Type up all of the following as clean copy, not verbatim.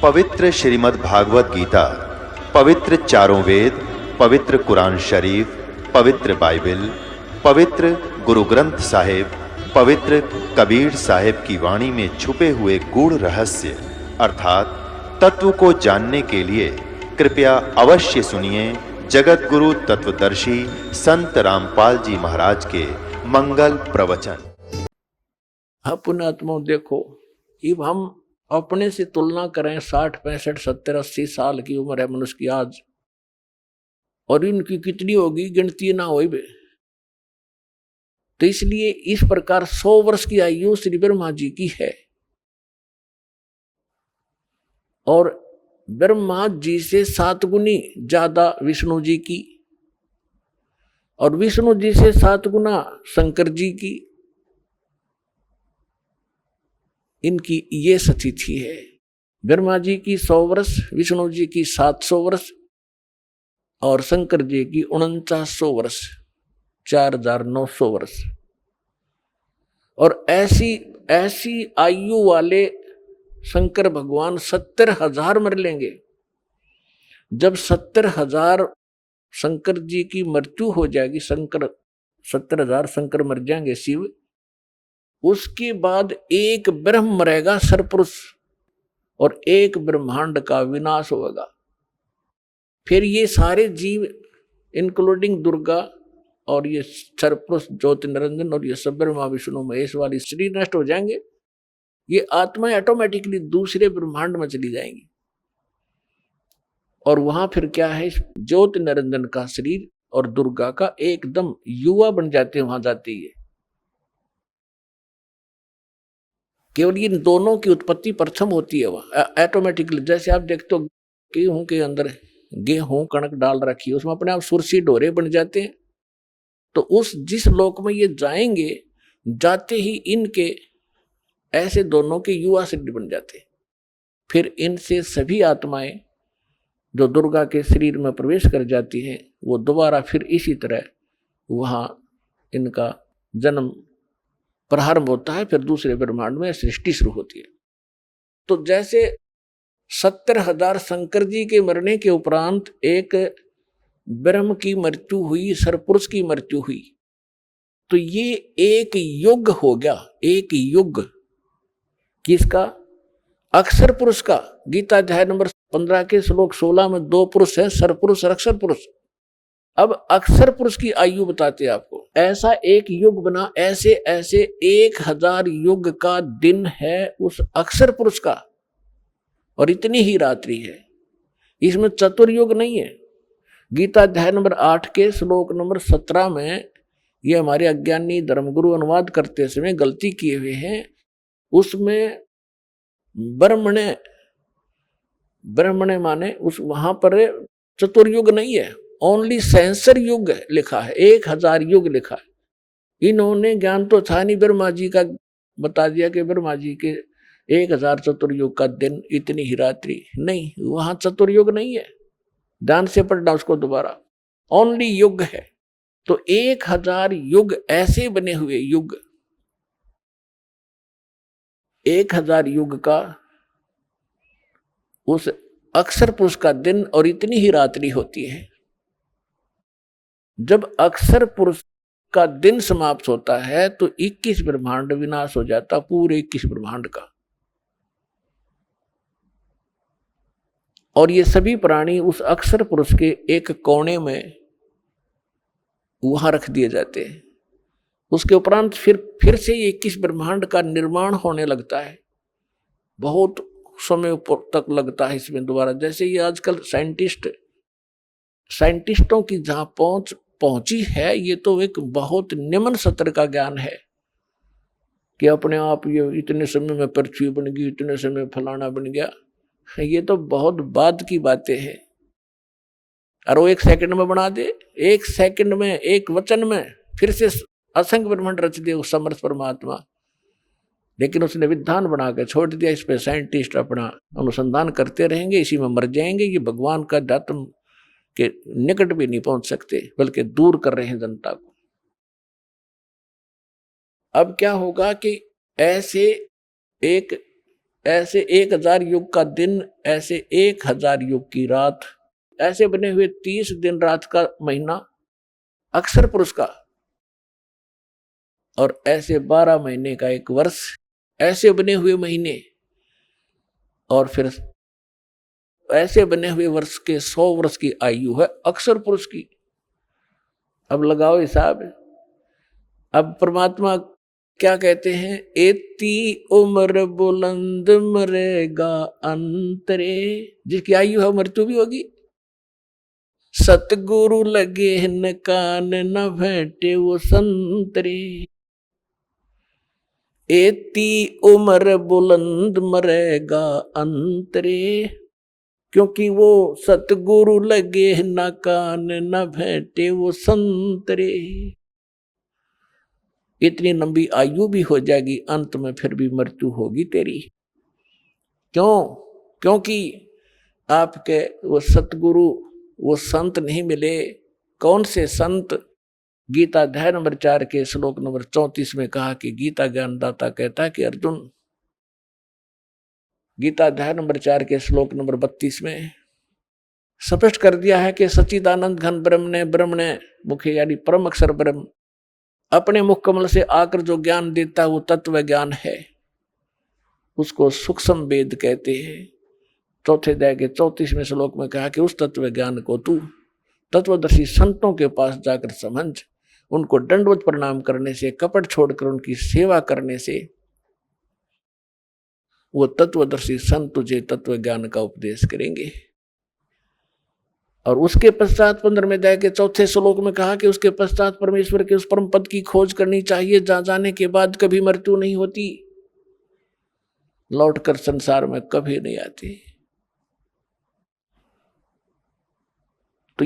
पवित्र श्रीमद् भागवत गीता, पवित्र चारों वेद, पवित्र कुरान शरीफ, पवित्र बाइबल, पवित्र गुरु ग्रंथ साहिब, पवित्र कबीर साहिब की वाणी में छुपे हुए गूढ़ रहस्य अर्थात तत्व को जानने के लिए कृपया अवश्य सुनिए जगत गुरु तत्वदर्शी संत रामपाल जी महाराज के मंगल प्रवचन। पुण्यात्माओं देखो, अब हम अपने से तुलना करें 60, 65, 70, 80 साल की उम्र है मनुष्य की आज, और इनकी कितनी होगी गिनती ना हो बे। तो इसलिए इस प्रकार 100 वर्ष की आयु श्री ब्रह्मा जी की है, और ब्रह्मा जी से 7 गुनी ज्यादा विष्णु जी की, और विष्णु जी से 7 गुना शंकर जी की। इनकी ये स्थिति है, ब्रह्मा जी की 100 वर्ष, विष्णु जी की 700 वर्ष, और शंकर जी की 4900 वर्ष, 4900 वर्ष। और ऐसी आयु वाले शंकर भगवान 70,000 मर लेंगे। जब 70,000 शंकर जी की मृत्यु हो जाएगी, 70,000 शंकर मर जाएंगे शिव, उसके बाद एक ब्रह्म मरेगा सरपुरुष, और एक ब्रह्मांड का विनाश होगा। फिर ये सारे जीव इंक्लूडिंग दुर्गा और ये सरपुरुष ज्योति निरंजन और ये सब ब्रह्मा विष्णु महेश वाली शरीर नष्ट हो जाएंगे। ये आत्माएं ऑटोमेटिकली दूसरे ब्रह्मांड में चली जाएंगी, और वहां फिर क्या है, ज्योति निरंजन का शरीर और दुर्गा का एकदम युवा बन जाते हैं, वहां जाते ही। केवल इन दोनों की उत्पत्ति प्रथम होती है वह ऑटोमेटिकली। जैसे आप देखते हो गेहूं के अंदर गेहूं कणक डाल रखी है, उसमें अपने आप सुरसी डोरे बन जाते हैं। तो उस जिस लोक में ये जाएंगे, जाते ही इनके ऐसे दोनों के युवा शरीर बन जाते हैं। फिर इनसे सभी आत्माएं जो दुर्गा के शरीर में प्रवेश कर जाती हैं, वो दोबारा फिर इसी तरह वहां इनका जन्म प्रारंभ होता है, फिर दूसरे ब्रह्मांड में सृष्टि शुरू होती है। तो जैसे 70,000 शंकर जी के मरने के उपरांत एक ब्रह्म की मृत्यु हुई, सरपुरुष की मृत्यु हुई, तो ये एक युग हो गया। एक युग किसका? अक्षर पुरुष का। गीता अध्याय नंबर 15 के श्लोक 16 में 2 पुरुष है, सरपुरुष और अक्षर पुरुष। अब अक्षर पुरुष की आयु बताते हैं आपको। ऐसा एक युग बना, ऐसे 1000 युग का दिन है उस अक्षर पुरुष का, और इतनी ही रात्रि है। इसमें चतुर्युग नहीं है। गीता अध्याय नंबर 8 के श्लोक नंबर 17 में ये हमारे अज्ञानी धर्मगुरु अनुवाद करते समय गलती किए हुए हैं। उसमें ब्रह्मणे माने उस वहां पर चतुर्युग नहीं है, ओनली सहस्र युग लिखा है, 1000 युग लिखा है। इन्होंने ज्ञान तो था नहीं, ब्रह्मा जी का बता दिया कि ब्रह्मा जी के 1000 चतुर्युग का दिन, इतनी ही रात्रि। नहीं, वहां चतुर्युग नहीं है, ध्यान से पढ़ना उसको दोबारा, ओनली युग है। तो 1000 युग ऐसे बने हुए युग, 1000 युग का उस अक्षर पुरुष का दिन, और इतनी ही रात्रि होती है। जब अक्षर पुरुष का दिन समाप्त होता है तो 21 ब्रह्मांड विनाश हो जाता, पूरे 21 ब्रह्मांड का। और ये सभी प्राणी उस अक्षर पुरुष के एक कोने में वहां रख दिए जाते हैं। उसके उपरांत फिर से 21 ब्रह्मांड का निर्माण होने लगता है। बहुत समय तक लगता है इसमें दोबारा। जैसे ये आजकल साइंटिस्टों की जहां पहुंची है, ये तो एक बहुत निम्न स्तर का ज्ञान है कि अपने आप ये इतने समय में पृथ्वी बन गई, इतने समय में फलाना बन गया। ये तो बहुत बाद की बातें हैं। और वो 1 सेकंड में बना दे, 1 सेकंड में, एक वचन में फिर से असंख्य ब्रह्मांड रच दे उस समर्थ परमात्मा। लेकिन उसने विधान बना के छोड़ दिया। इस पे साइंटिस्ट अपना अनुसंधान करते रहेंगे, इसी में मर जाएंगे। ये भगवान का अध्यात्म के निकट भी नहीं पहुंच सकते, बल्कि दूर कर रहे हैं जनता को। अब क्या होगा कि ऐसे एक ऐसे 1000 युग का दिन, ऐसे 1000 युग की रात, ऐसे बने हुए 30 दिन रात का महीना अक्षर पुरुष का, और ऐसे 12 महीने का एक वर्ष, ऐसे बने हुए महीने, और फिर ऐसे बने हुए वर्ष के 100 वर्ष की आयु है अक्षर पुरुष की। अब लगाओ हिसाब। अब परमात्मा क्या कहते हैं, एती उम्र बुलंद मरेगा अंतरे, जिसकी आयु है मृत्यु भी होगी। सतगुरु लगे न कान न भेंटे वो संतरे, एती उम्र बुलंद मरेगा अंतरे, क्योंकि वो सतगुरु लगे न कान न भेंटे वो संतरे। इतनी लंबी आयु भी हो जाएगी, अंत में फिर भी मृत्यु होगी तेरी। क्यों? क्योंकि आपके वो सतगुरु, वो संत नहीं मिले। कौन से संत? गीता अध्याय नंबर 4 के श्लोक नंबर 34 में कहा कि गीता ज्ञानदाता कहता है कि अर्जुन, गीता अध्याय नंबर 4 के श्लोक नंबर 32 में स्पष्ट कर दिया है कि सच्चिदानंद घन ब्रह्म ने मुख्य यानी परम अक्षर ब्रह्म अपने मुख कमल से आकर जो ज्ञान देता है वो तत्व ज्ञान है, उसको सूक्ष्म वेद कहते हैं। चौथे अध्याय के 34वें श्लोक में कहा कि उस तत्व ज्ञान को तू तत्वदर्शी संतों के पास जाकर समझ, उनको दंडवत प्रणाम करने से, कपट छोड़कर उनकी सेवा करने से वो तत्वदर्शी संत तुझे तत्व ज्ञान का उपदेश करेंगे। और उसके पश्चात 15वें अध्याय के 4थे श्लोक में कहा कि उसके पश्चात परमेश्वर के उस परम पद की खोज करनी चाहिए जहां जाने के बाद कभी मृत्यु नहीं होती, लौटकर संसार में कभी नहीं आती। तो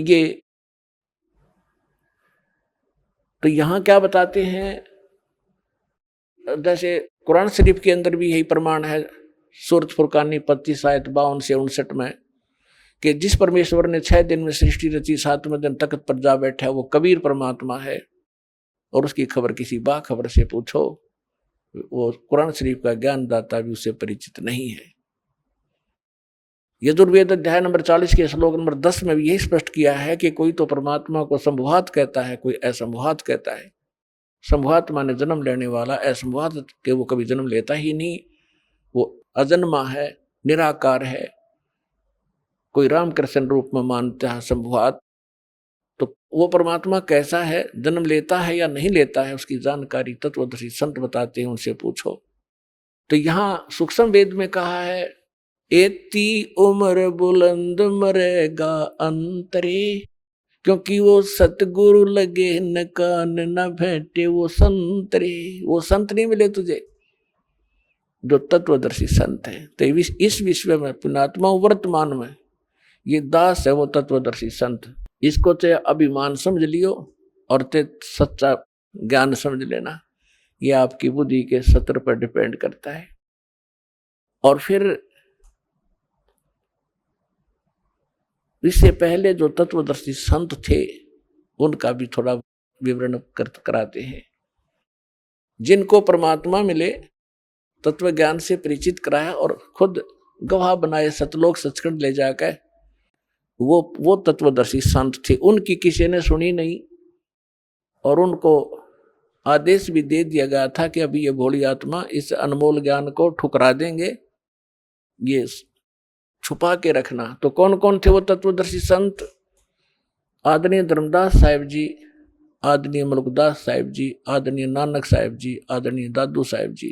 यहां क्या बताते हैं, जैसे कुरान शरीफ के अंदर भी यही प्रमाण है, सूरत फुरकानी 25 आयत 52 से 59 में, कि जिस परमेश्वर ने 6 दिन में सृष्टि रची, 7वें दिन तख्त पर जा बैठा है, वो कबीर परमात्मा है। और उसकी खबर किसी बाखबर से पूछो, वो कुरान शरीफ का ज्ञानदाता भी उससे परिचित नहीं है। यजुर्वेद अध्याय नंबर 40 के श्लोक नंबर 10 में भी यही स्पष्ट किया है कि कोई तो परमात्मा को संभुवात कहता है, कोई असंभुवात कहता है। संभुवात माने जन्म लेने वाला, असंभुवात के वो कभी जन्म लेता ही नहीं, वो अजन्मा है, निराकार है। कोई रामकृष्ण रूप में मानता है संभुवात, तो वो परमात्मा कैसा है, जन्म लेता है या नहीं लेता है, उसकी जानकारी तत्वदर्शी संत बताते हैं, उनसे पूछो। तो यहां सूक्ष्म वेद में कहा है, एती उम्र बुलंद मरेगा अंतरे, क्योंकि वो सतगुरु लगे न कान न भेंटे वो संतरे। वो संत नहीं मिले तुझे जो तत्वदर्शी संत है। तो इस विश्व में पुण्यात्मा वर्तमान में ये दास है वो तत्वदर्शी संत। इसको चाहे अभिमान समझ लियो और ते सच्चा ज्ञान समझ लेना, ये आपकी बुद्धि के सत्र पर डिपेंड करता है। और फिर इससे पहले जो तत्वदर्शी संत थे उनका भी थोड़ा विवरण कराते हैं। जिनको परमात्मा मिले, तत्व ज्ञान से परिचित कराया और खुद गवाह बनाए सतलोक सचखंड ले जाकर, वो तत्वदर्शी संत थे। उनकी किसी ने सुनी नहीं और उनको आदेश भी दे दिया गया था कि अभी ये भोली आत्मा इस अनमोल ज्ञान को ठुकरा देंगे, ये छुपा के रखना। तो कौन कौन थे वो तत्वदर्शी संत? आदरणीय धर्मदास साहिब जी, आदरणीय मलुकदास साहिब जी, आदरणीय नानक साहिब जी, आदरणीय दादू साहिब जी,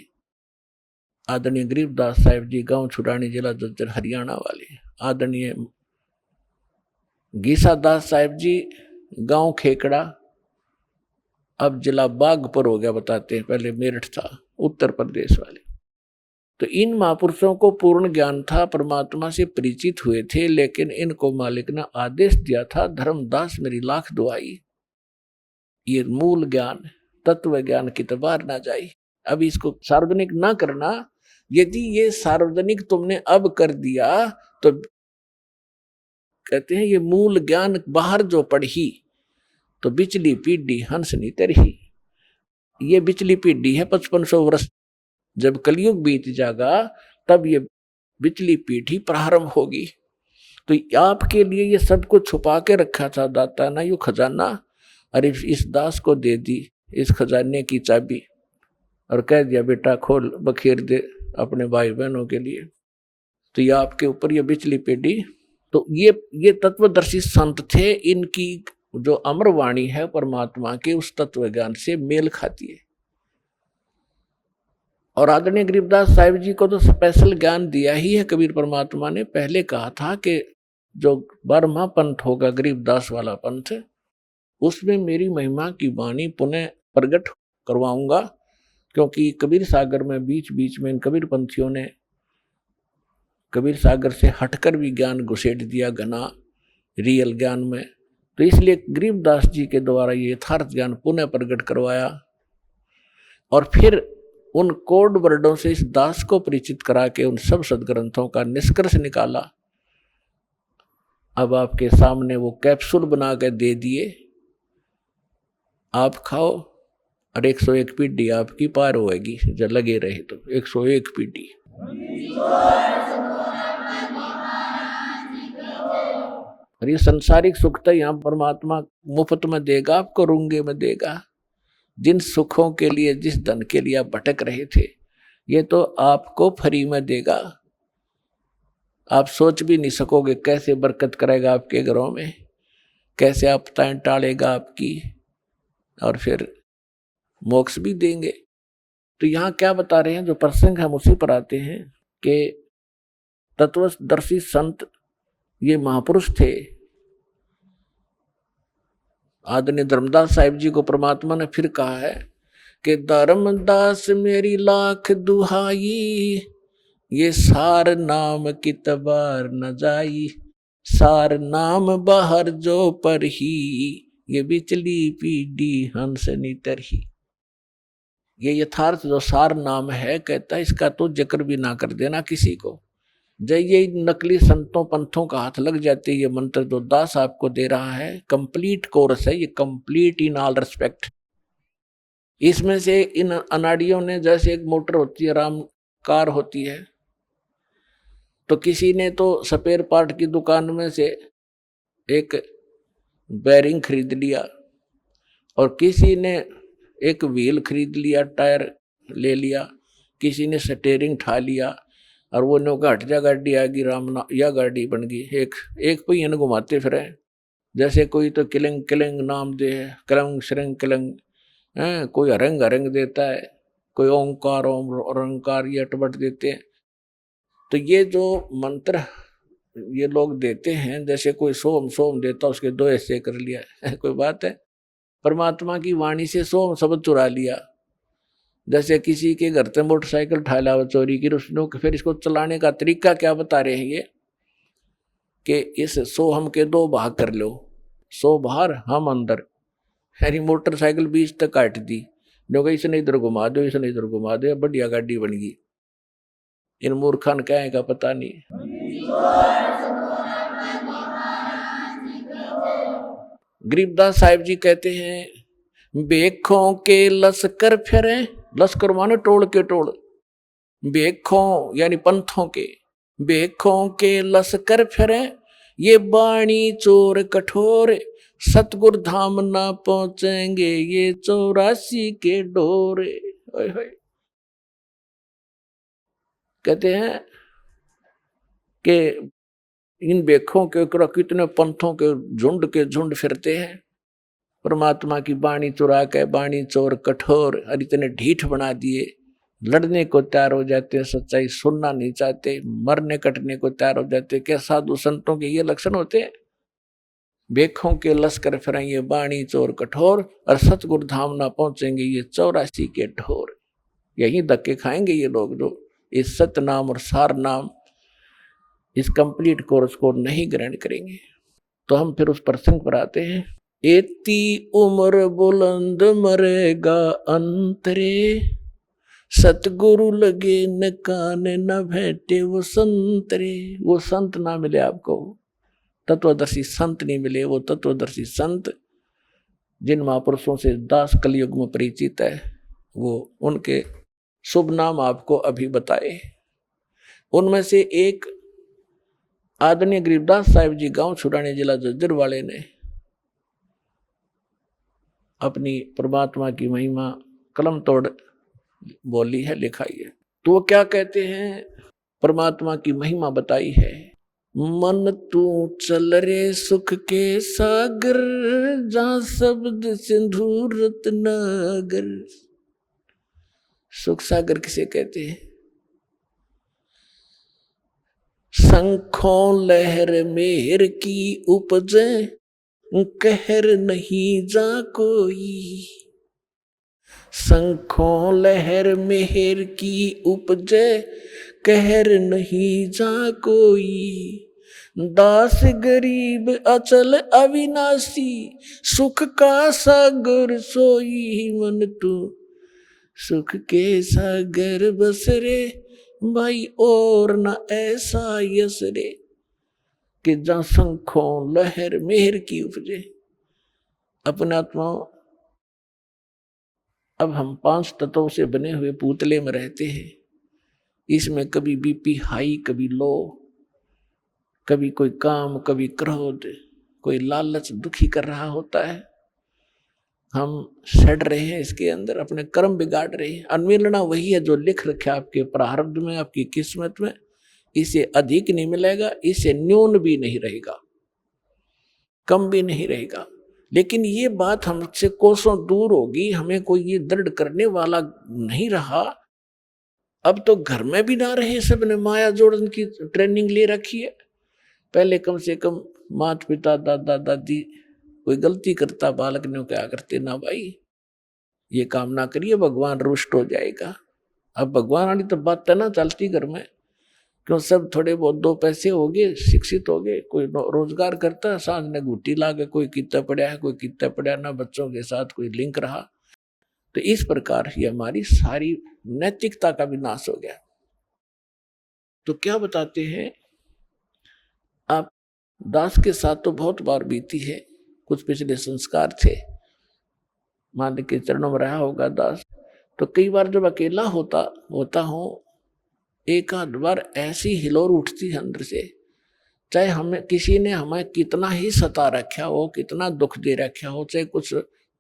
आदरणीय गरीबदास साहिब जी, गांव छुड़ानी, जिला जज्जर, हरियाणा वाले, आदरणीय गीसा दास साहिब जी, गांव खेकड़ा, अब जिला बागपुर हो गया बताते हैं, पहले मेरठ था, उत्तर प्रदेश वाले। तो इन महापुरुषों को पूर्ण ज्ञान था, परमात्मा से परिचित हुए थे, लेकिन इनको मालिक ने आदेश दिया था, धर्मदास मेरी लाख दुआई, ये मूल ज्ञान तत्व ज्ञान की तबार ना जाए, अब इसको सार्वजनिक ना करना। यदि ये सार्वजनिक तुमने अब कर दिया तो कहते हैं ये मूल ज्ञान बाहर जो पढ़ी तो बिचली पीढ़ी हंस नहीं तरही। ये बिचली पीढ़ी है 5500 वर्ष, जब कलयुग बीत जाएगा तब ये बिचली पीढ़ी प्रारंभ होगी। तो आपके लिए ये सब कुछ छुपा के रखा था दाता ना, यू खजाना, अरे इस दास को दे दी इस खजाने की चाबी और कह दिया बेटा खोल बखेर दे अपने भाई बहनों के लिए। तो ये आपके ऊपर ये बिचली पीढ़ी, तो ये तत्वदर्शी संत थे, इनकी जो अमर वाणी है परमात्मा के उस तत्व ज्ञान से मेल खाती है। और आदरणीय गरीबदास साहिब जी को तो स्पेशल ज्ञान दिया ही है कबीर परमात्मा ने। पहले कहा था कि जो 12वां पंथ होगा गरीबदास वाला पंथ, उसमें मेरी महिमा की वाणी पुनः प्रकट करवाऊंगा, क्योंकि कबीर सागर में बीच बीच में इन कबीर पंथियों ने कबीर सागर से हटकर भी ज्ञान घुसेट दिया घना रियल ज्ञान में। तो इसलिए गरीबदास जी के द्वारा ये यथार्थ ज्ञान पुनः प्रकट करवाया और फिर उन कोड वर्डों से इस दास को परिचित करा के उन सब सदग्रंथों का निष्कर्ष निकाला। अब आपके सामने वो कैप्सूल बना के दे दिए, आप खाओ और 101 पीढ़ी आपकी पार होएगी जब लगे रहे तो। 101 पीढ़ी और ये संसारिक सुख तो यहाँ परमात्मा मुफ्त में देगा, आपको रूंगे में देगा। जिन सुखों के लिए जिस धन के लिए आप भटक रहे थे, ये तो आपको फ्री में देगा। आप सोच भी नहीं सकोगे कैसे बरकत करेगा आपके घरों में, कैसे आपदाएं टालेगा आपकी, और फिर मोक्ष भी देंगे। तो यहाँ क्या बता रहे हैं, जो प्रसंग हम उसी पर आते हैं कि तत्वदर्शी संत ये महापुरुष थे। आदरणीय धर्मदास साहिब जी को परमात्मा ने फिर कहा है कि धर्मदास मेरी लाख दुहाई, ये सार नाम की तबार न जाई, सार नाम बाहर जो पर ही, ये बिचली पीढ़ी हंस नितर ही। ये यथार्थ जो सार नाम है, कहता है इसका तो जिक्र भी ना कर देना किसी को। जब ये नकली संतों पंथों का हाथ लग जाते, ये मंत्र जो दास आपको दे रहा है कंप्लीट कोर्स है, ये कंप्लीट इन ऑल रिस्पेक्ट। इसमें से इन अनाड़ियों ने, जैसे एक मोटर होती है, राम कार होती है, तो किसी ने तो स्पेयर पार्ट की दुकान में से एक बैरिंग खरीद लिया और किसी ने एक व्हील खरीद लिया, टायर ले लिया, किसी ने स्टीयरिंग ठा लिया और वो नो हट जा गाड़ी आ गई, राम या गाड़ी बन गई। एक पहिए न घुमाते फिर, जैसे कोई तो किलंग किलंग नाम दे, कलंग श्रंग किलंग, कोई हरंग हरंग देता है, कोई ओंकार ओम ओंकार ये अटबट देते हैं। तो ये जो मंत्र ये लोग देते हैं, जैसे कोई सोम सोम देता उसके 2 ऐसे कर लिया कोई बात है, परमात्मा की वाणी से सोम शब्द चुरा लिया। जैसे किसी के घर से मोटरसाइकिल उठा लावा चोरी की, उसने फिर इसको चलाने का तरीका क्या बता रहे हैं ये कि इस 100 हम के 2 भाग कर लो, 100 बाहर हम अंदर। यानी मोटरसाइकिल 20 तक काट दी, जो कि इसने इधर घुमा दो, इसने इधर घुमा दो, बढ़िया गाड़ी बन गई। इन मूर्खन क्या का पता नहीं। गरीबदास साहिब जी कहते हैं बेखों के लश्कर फिरे, लश्कर माने टोल के टोल, बेखों यानी पंथों के, बेखों के लश्कर फिरे, ये बाणी चोर कठोर, सतगुर धाम ना पहुंचेंगे ये 84 के डोरे। कहते हैं कि इन बेखों के कितने पंथों के झुंड फिरते हैं, परमात्मा की बाणी चुरा के, बाणी चोर कठोर और इतने ढीठ बना दिए, लड़ने को तैयार हो जाते, सच्चाई सुनना नहीं चाहते, मरने कटने को तैयार हो जाते। क्या साधु संतों के ये लक्षण होते हैं? बेखों के लश्कर फिरेंगे बाणी चोर कठोर, और सतगुरु धाम ना पहुंचेंगे ये 84 के ढोर। यही धक्के खाएंगे ये लोग जो इस सत्य नाम और सार नाम, इस कंप्लीट कोर्स को नहीं ग्रहण करेंगे। तो हम फिर उस प्रसंग पर आते हैं। एती उम्र बुलंद मरेगा अंतरे, सतगुरु लगे न कान न भेटे वो संतरे। वो संत ना मिले आपको, तत्वदर्शी संत नहीं मिले। वो तत्वदर्शी संत जिन महापुरुषों से दास कलयुग में परिचित है, वो उनके शुभ नाम आपको अभी बताए। उनमें से एक आदरणीय गरीबदास साहिब जी गांव छुड़ाने जिला झज्जर वाले ने अपनी परमात्मा की महिमा कलम तोड़ बोली है, लिखाई है। तो वो क्या कहते हैं, परमात्मा की महिमा बताई है। मन तू चल रे सुख के सागर, जहां शब्द सिंधु रत्नागर। सुख सागर किसे कहते हैं? शंखों लहर मेहर की उपजे, कहर नहीं जा कोई। शंखों लहर मेहर की उपजे, कहर नहीं जा कोई। दास गरीब अचल अविनाशी, सुख का सागर सोई। मन तू सुख के सागर बस रे, भाई और न ऐसा यस रे। कि जहां शंखों लहर मेहर की उपजे। अपने आत्मा, अब हम 5 तत्वों से बने हुए पुतले में रहते हैं। इसमें कभी बीपी हाई, कभी लो, कभी कोई काम, कभी क्रोध, कोई लालच दुखी कर रहा होता है। हम सड़ रहे हैं इसके अंदर, अपने कर्म बिगाड़ रहे हैं। अनमिलना वही है जो लिख रखा आपके प्रारब्ध में, आपकी किस्मत में। इसे अधिक नहीं मिलेगा, इसे न्यून भी नहीं रहेगा, कम भी नहीं रहेगा। लेकिन ये बात हमसे कोसों दूर होगी, हमें कोई ये दृढ़ करने वाला नहीं रहा। अब तो घर में भी ना रहे, सबने माया जोड़न की ट्रेनिंग ले रखी है। पहले कम से कम माता पिता, दादा दादी, कोई गलती करता बालक ने क्या करते, ना भाई ये काम ना करिए, भगवान रुष्ट हो जाएगा। अब भगवान वाली तो बात ना चलती घर में, क्यों सब थोड़े बहुत 2 पैसे हो गए, शिक्षित हो गए, कोई रोजगार करता है, सांझ ने घुट्टी ला के कोई कितना पड़ा है, कोई कितना पड़ा ना, बच्चों के साथ कोई लिंक रहा। तो इस प्रकार ये हमारी सारी नैतिकता का विनाश हो गया। तो क्या बताते हैं आप, दास के साथ तो बहुत बार बीती है, कुछ पिछले संस्कार थे, मान के चरणों में रहा होगा दास। तो कई बार जब अकेला होता हूं, एक आध बार ऐसी हिलोर उठती है अंदर से, चाहे हमें किसी ने हमें कितना ही सता रखा हो, कितना दुख दे रखा हो, चाहे कुछ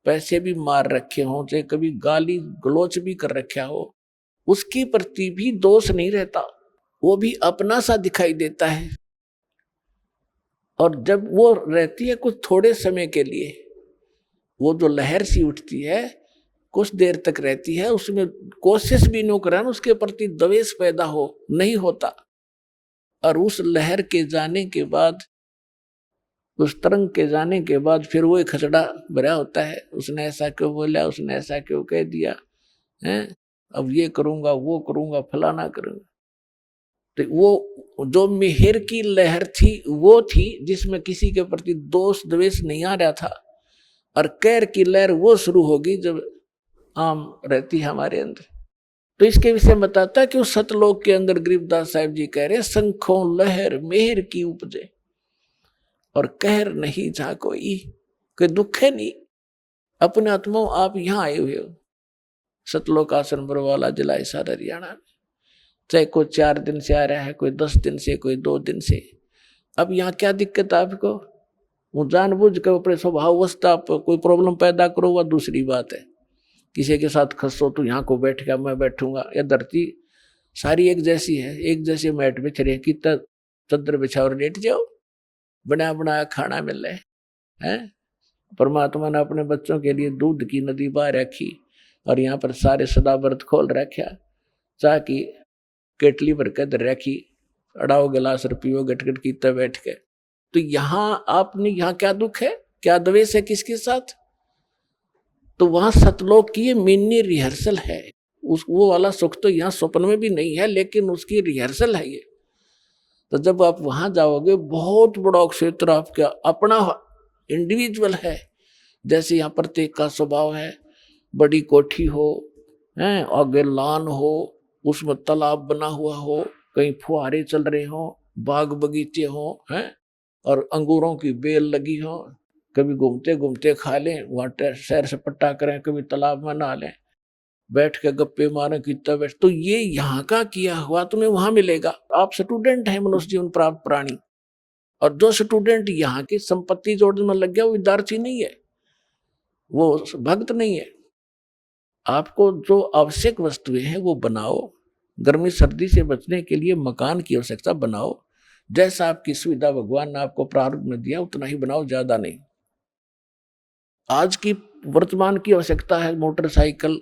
पैसे भी मार रखे हो, चाहे कभी गाली गलोच भी कर रखा हो, उसके प्रति भी दोष नहीं रहता, वो भी अपना सा दिखाई देता है। और जब वो रहती है कुछ थोड़े समय के लिए, वो जो लहर सी उठती है कुछ देर तक रहती है, उसमें कोशिश भी नहीं करा ना उसके प्रति द्वेष पैदा हो, नहीं होता। और उस लहर के जाने के बाद, उस तरंग के जाने के बाद फिर वो खचड़ा भरा होता है, उसने ऐसा क्यों बोला, उसने ऐसा क्यों कह दिया है, अब ये करूंगा, वो करूंगा, फलाना करूंगा। तो वो जो मेहर की लहर थी वो थी जिसमें किसी के प्रति दोष द्वेष नहीं आ रहा था। और कैर की लहर वो शुरू होगी जब आम रहती है हमारे अंदर। तो इसके विषय में बताता है कि उस सतलोक के अंदर गरीबदास साहिब जी कह रहे, शंखों लहर मेहर की उपजे, और कहर नहीं जा कोई दुख है नहीं। अपने आत्मा आप यहाँ आए हुए हो, सतलोक आश्रम बरवाला जिला हिसार हरियाणा में, चाहे कोई 4 दिन से आ रहा है, कोई 10 दिन से, कोई 2 दिन से। अब यहाँ क्या दिक्कत है आपको? वो जानबूझ के अपने स्वभाववस्था आप कोई प्रॉब्लम पैदा करो, वह दूसरी बात है। किसी के साथ खसो तो यहाँ को बैठ गया, मैं बैठूंगा। यह धरती सारी एक जैसी है, एक जैसे मैट बिछ रहे, कितना चद्दर बिछा और लेट जाओ, बना बनाया खाना मिल रहा है। परमात्मा ने अपने बच्चों के लिए दूध की नदी बहा रखी, और यहाँ पर सारे सदा व्रत खोल रखा, चाह की केटली भर के दर रखी, अड़ाओ गिलास पियो गटगट कीता बैठ के। तो यहाँ आपने, यहाँ क्या दुख है, क्या द्वेष है किसके साथ? तो वहां सतलोक की मिनी रिहर्सल है। वो वाला सुख तो यहाँ स्वप्न में भी नहीं है, लेकिन उसकी रिहर्सल है ये। तो जब आप वहां जाओगे, बहुत बड़ा क्षेत्र आपका अपना इंडिविजुअल है। जैसे यहाँ प्रत्येक का स्वभाव है, बड़ी कोठी हो, हैं आगे लान हो, उसमें तालाब बना हुआ हो, कहीं फुहारे चल रहे हो, बाग बगीचे हो, हैं और अंगूरों की बेल लगी हो, कभी घूमते घूमते खा लें, वहाँ सैर सपट्टा करें, कभी तालाब में नहा लें। बैठ के गप्पे मारे कितना बैठ, तो ये यहाँ का किया हुआ तुम्हें वहां मिलेगा। आप स्टूडेंट है, मनुष्य जीवन प्राप्त प्राणी, और जो स्टूडेंट यहाँ की संपत्ति जोड़ने में लग गया वो विद्यार्थी नहीं है, वो भक्त नहीं है। आपको जो आवश्यक वस्तुएं हैं वो बनाओ, गर्मी सर्दी से बचने के लिए मकान की आवश्यकता बनाओ, जैसा आपकी सुविधा भगवान ने आपको प्रारब्ध में दिया उतना ही बनाओ, ज्यादा नहीं। आज की वर्तमान की आवश्यकता है मोटरसाइकिल,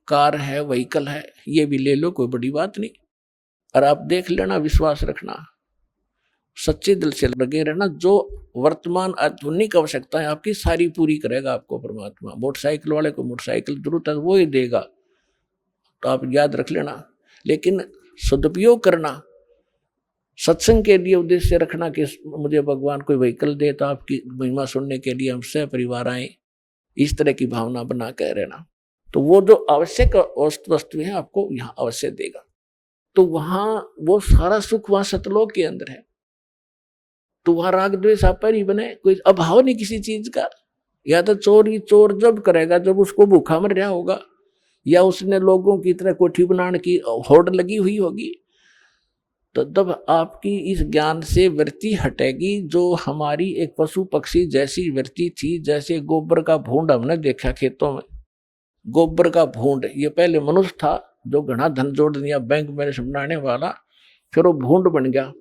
कार है, व्हीकल है, ये भी ले लो, कोई बड़ी बात नहीं। और आप देख लेना, विश्वास रखना, सच्चे दिल से लगे रहना, जो वर्तमान आधुनिक आवश्यकताएं आपकी सारी पूरी करेगा आपको परमात्मा। मोटरसाइकिल वाले को मोटरसाइकिल जरूरत है वो ही देगा, तो आप याद रख लेना। लेकिन सदुपयोग करना, सत्संग के लिए उद्देश्य रखना कि मुझे भगवान कोई व्हीकल दे तो आपकी महिमा सुनने के लिए हम सह परिवार आए, इस तरह की भावना बना कर रहना। तो वो जो आवश्यक वस्तुएं हैं आपको यहाँ अवश्य देगा। तो वहां वो सारा सुख वहां सतलोक के अंदर है। तो वहां राग द्वेष आप पर ही बने, कोई अभाव नहीं किसी चीज का। या तो चोर जब करेगा जब उसको भूखा मर रहा होगा, या उसने लोगों की तरह कोठी बनाने की होड़ लगी हुई होगी, तो तब आपकी इस ज्ञान से वृत्ति हटेगी जो हमारी एक पशु पक्षी जैसी वृत्ति थी। जैसे गोबर का भूंड हमने देखा खेतों में, गोबर का भूंड, ये पहले मनुष्य था जो घना धन जोड़ दिया बैंक में बनाने वाला, फिर वो भूंड बन गया।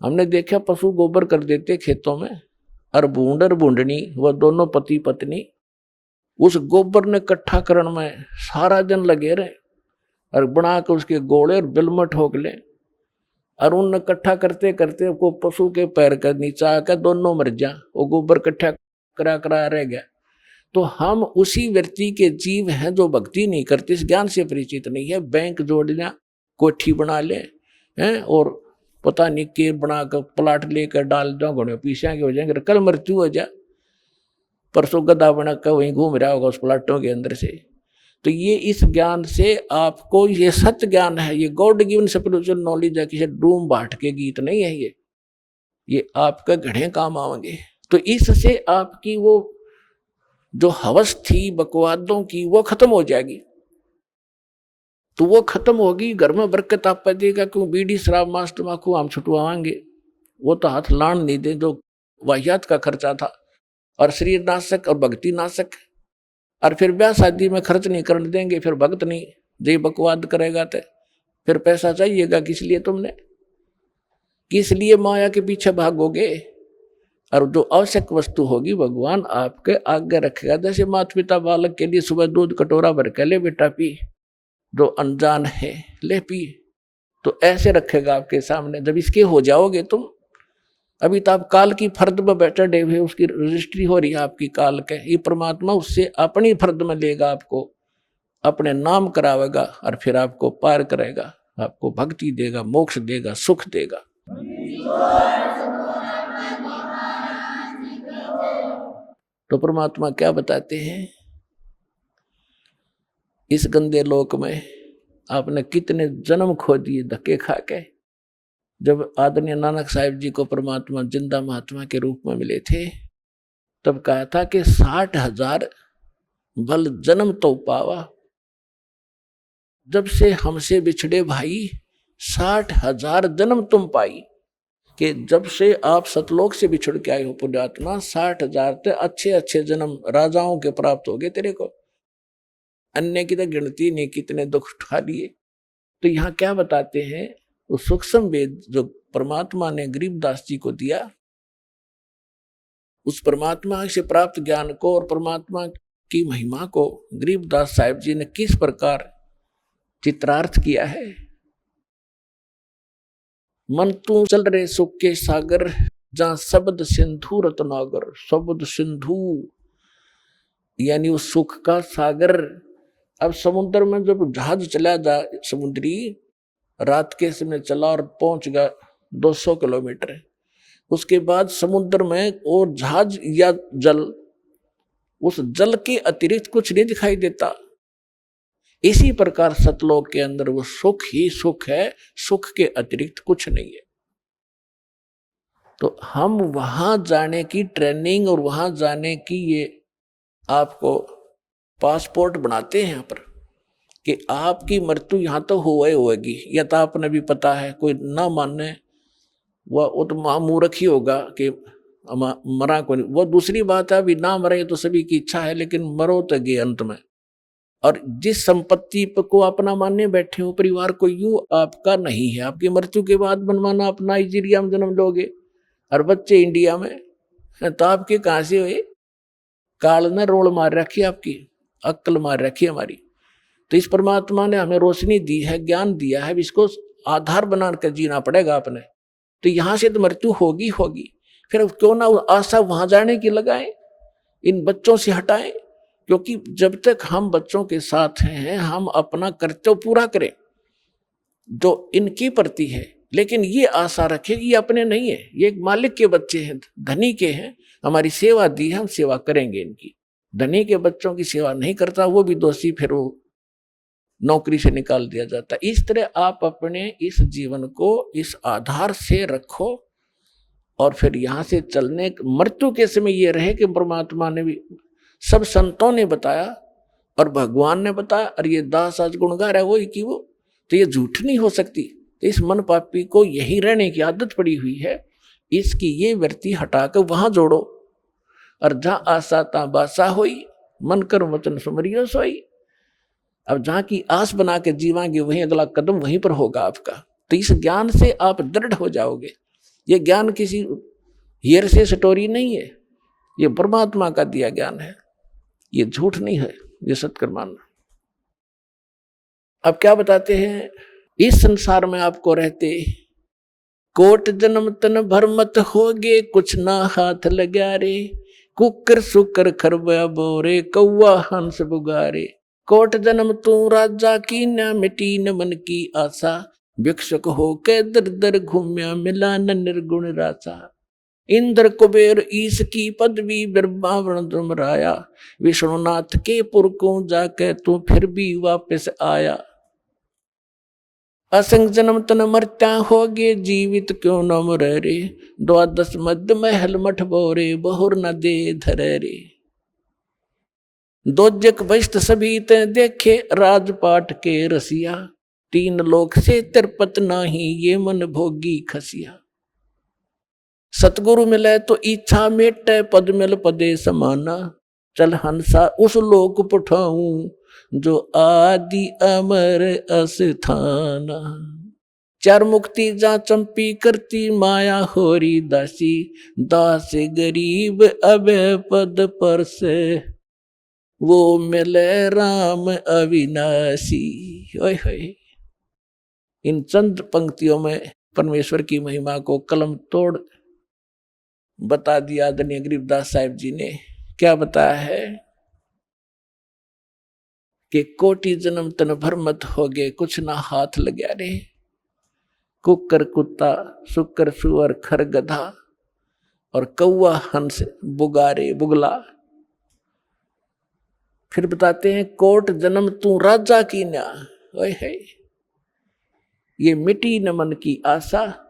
हमने देखा पशु गोबर कर देते खेतों में, और भूंड और भूंडनी वह दोनों पति पत्नी उस गोबर ने इकट्ठा करण में सारा दिन लगे रहे, और बना के उसके गोले और बिल में ठोक ले, और उन इकट्ठा करते करते को पशु के पैर का नीचा आकर दोनों मर जा, वो गोबर इकट्ठा करा रह गया। तो हम उसी व्यक्ति के जीव हैं जो भक्ति नहीं करते, इस ज्ञान से परिचित नहीं है। बैंक जोड़ लिया, कोठी बना ले हैं, और पता नहीं के बना कर प्लाट लेकर डाल दो, घोड़े पीछे के हो जाएंगे, कल मृत्यु हो जाए, परसों गधा बना कर वहीं घूम रहा होगा उस प्लाटों के अंदर से। तो ये इस ज्ञान से आपको, ये सत्य ज्ञान है, ये गॉड गिवन स्पिरिचुअल नॉलेज है, किसी डूम बाट के गीत नहीं है ये आपका घड़े काम आएंगे। तो इससे आपकी वो जो हवस थी बकवादों की वो खत्म हो जाएगी। तो वो खत्म होगी, घर में बरकत आप देगा, क्यों बीड़ी शराब मांस तम्बाकू हम छुटवाएंगे, वो तो हाथ लान नहीं दे, जो वाहियात का खर्चा था, और शरीर नाशक और भक्ति नाशक। और फिर ब्याह शादी में खर्च नहीं करने देंगे, फिर भक्त नहीं, जे बकवाद करेगा तो फिर पैसा चाहिएगा किस लिए तुमने, किस लिए माया के पीछे भागोगे। और जो आवश्यक वस्तु होगी भगवान आपके आगे रखेगा। जैसे माता पिता बालक के लिए सुबह दूध कटोरा भर के ले बेटा पी, जो अनजान है ले पी, तो ऐसे रखेगा आपके सामने। जब इसके हो जाओगे तुम, अभी तो आप काल की फर्द में बैठे डे हुए, उसकी रजिस्ट्री हो रही है आपकी काल के, ये परमात्मा उससे अपनी फर्द में लेगा, आपको अपने नाम करावेगा, और फिर आपको पार करेगा, आपको भक्ति देगा, मोक्ष देगा, सुख देगा। तो परमात्मा क्या बताते हैं, इस गंदे लोक में आपने कितने जन्म खो दिए धक्के खा के। जब आदरणीय नानक साहिब जी को परमात्मा जिंदा महात्मा के रूप में मिले थे, तब कहा था कि 60,000 बल जन्म तो पावा। जब से हमसे बिछड़े भाई 60,000 जन्म तुम पाई, कि जब से आप सतलोक से बिछड़ के आए हो पुण्यात्मा, 60,000 तो अच्छे अच्छे जन्म राजाओं के प्राप्त हो गए तेरे को, अन्य की तो गिनती नहीं कितने दुख उठा लिए। तो यहाँ क्या बताते हैं, वो सूक्ष्म वेद जो परमात्मा ने गरीबदास जी को दिया, उस परमात्मा से प्राप्त ज्ञान को और परमात्मा की महिमा को गरीबदास साहिब जी ने किस प्रकार चित्रार्थ किया है। मन तू चल रहे सुख के सागर, जहां शब्द सिंधु रत्नागर। शब्द सिंधु यानी उस सुख का सागर। अब समुद्र में जब जहाज चला जा समुद्री, रात के समय चला और पहुंच गया 200 किलोमीटर, उसके बाद समुद्र में और जहाज या जल, उस जल के अतिरिक्त कुछ नहीं दिखाई देता। इसी प्रकार सतलोक के अंदर वो सुख ही सुख है, सुख के अतिरिक्त कुछ नहीं है। तो हम वहां जाने की ट्रेनिंग और वहां जाने की ये आपको पासपोर्ट बनाते हैं यहाँ पर, कि आपकी मृत्यु यहाँ तो होगी, यह तो आपने भी पता है, कोई ना माने वो तो मूर्ख ही होगा कि मरा को नहीं। वो दूसरी बात है, अभी ना मरे तो सभी की इच्छा है, लेकिन मरो तो गए अंत में। और जिस संपत्ति को अपना मानने बैठे हो, परिवार को यूं आपका नहीं है, आपकी मृत्यु के बाद बनवाना, आप नाइजीरिया में जन्म लोगे और बच्चे इंडिया में, तो आपके कहां से हुए? काल ने रोल मार रखी, आपकी अक्ल मार रखी हमारी। तो इस परमात्मा ने हमें रोशनी दी है, ज्ञान दिया है, इसको आधार बनाकर जीना पड़ेगा आपने। तो यहां से तो मृत्यु होगी होगी, फिर क्यों ना आशा वहां जाने की लगाएं, इन बच्चों से हटाएं। क्योंकि जब तक हम बच्चों के साथ हैं, हम अपना कर्तव्य पूरा करें जो इनकी प्रति है, लेकिन ये आशा रखें कि ये अपने नहीं है, ये एक मालिक के बच्चे हैं, धनी के हैं, हमारी सेवा दी है, हम सेवा करेंगे इनकी। धनी के बच्चों की सेवा नहीं करता वो भी दोषी, फिर वो नौकरी से निकाल दिया जाता है। इस तरह आप अपने इस जीवन को इस आधार से रखो और फिर यहां से चलने मृत्यु के समय ये रहे कि परमात्मा ने भी, सब संतों ने बताया और भगवान ने बताया, और ये दास आज गुणगार है वो ही कि वो, तो ये झूठ नहीं हो सकती। तो इस मन पापी को यही रहने की आदत पड़ी हुई है, इसकी ये वृत्ति हटाकर वहां जोड़ो। और जहां आशा ता बासा होई, मन कर वचन सुमरियो सोई। अब जहां की आस बना के जीवांगे, वहीं अगला कदम वहीं पर होगा आपका। तो इस ज्ञान से आप दृढ़ हो जाओगे। ये ज्ञान किसी हियर से स्टोरी नहीं है, ये परमात्मा का दिया ज्ञान है, ये झूठ नहीं है, ये सत्य मानना। अब क्या बताते हैं, इस संसार में आपको रहते कोट जन्म तन भर मत होगे, कुछ ना हाथ लगा रे। कुकर सुकर खरबा बोरे, कौआ हंस बुगारे। कोट जन्म तू राजा की, न मिटी न मन की आशा। भिक्षुक हो के दर दर घूम्या, मिला न निर्गुण रासा। इंद्र कुबेर ईश की पदवी, बिरबावरण दुमराया। विष्णुनाथ के पुर को जाके तू फिर भी वापस आया। असंग जन्म तन मरत्या होगे, जीवित क्यों न मरे रे। द्वादश मध्य महल मठ बोरे, बहुर न दे धरे रे। दोजक बस्त सभी ते देखे, राजपाट के रसिया। तीन लोक से तिरपत नाही, ये मन भोगी खसिया। सतगुरु मिले तो इच्छा मेटे, पद मिल पदे समाना। चल हंसा उस लोक पठाऊं, जो आदि अमर अस्थाना। चार मुक्ति जा चंपी करती, माया होरी दासी। दास गरीब अब पद पर से, वो मिले राम अविनाशी। ओए होए, इन चंद पंक्तियों में परमेश्वर की महिमा को कलम तोड़ बता दिया आदरणीय गरीबदास साहिब जी ने। क्या बताया है कि कोटि जन्म तन भर मत होगे, कुछ ना हाथ लग्या रे। कुकर कुत्ता, सुकर सुअर, खर गधा और कौआ हंस बुगारे बुगला। फिर बताते हैं कोट जन्म तू राजा की न्या। ओए है, ये मिटी न मन की आशा।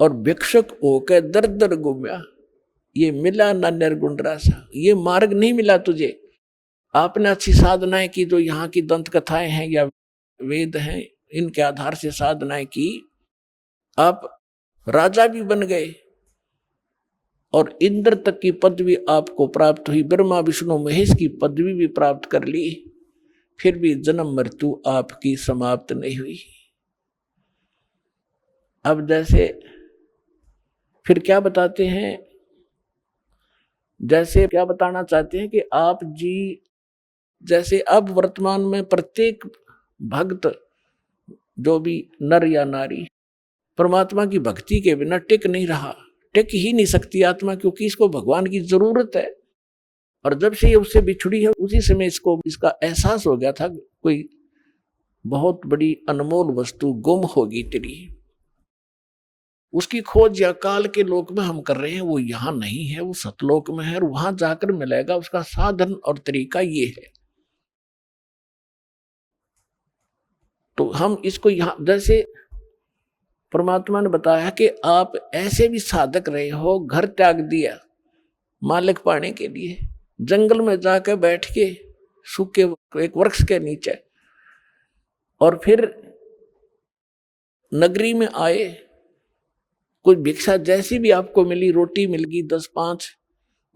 और भिक्षुक होकर दर दर घूम्या, ये मिला ना निर्गुण रासा। ये मार्ग नहीं मिला तुझे। आपने अच्छी साधनाएं की, जो यहाँ की दंत कथाएं हैं या वेद हैं, इनके आधार से साधनाएं की, आप राजा भी बन गए और इंद्र तक की पदवी आपको प्राप्त हुई। ब्रह्मा विष्णु महेश की पदवी भी प्राप्त कर ली, फिर भी जन्म मृत्यु आपकी समाप्त नहीं हुई। अब जैसे फिर क्या बताते हैं, जैसे क्या बताना चाहते हैं कि आप जी जैसे अब वर्तमान में प्रत्येक भक्त, जो भी नर या नारी, परमात्मा की भक्ति के बिना टिक नहीं रहा, टिक ही नहीं सकती आत्मा, क्योंकि इसको भगवान की जरूरत है। और जब से ये उससे बिछड़ी है, उसी समय इसको इसका एहसास हो गया था कोई बहुत बड़ी अनमोल वस्तु गुम होगी तेरी। उसकी खोज या काल के लोक में हम कर रहे हैं, वो यहां नहीं है, वो सतलोक में है, और वहां जाकर मिलेगा। उसका साधन और तरीका ये है। तो हम इसको यहां, जैसे परमात्मा ने बताया कि आप ऐसे भी साधक रहे हो, घर त्याग दिया मालिक पाने के लिए, जंगल में जाकर बैठ के सूखे एक वृक्ष के नीचे और फिर नगरी में आए, कुछ भिक्षा जैसी भी आपको मिली, रोटी मिल गई 10-5,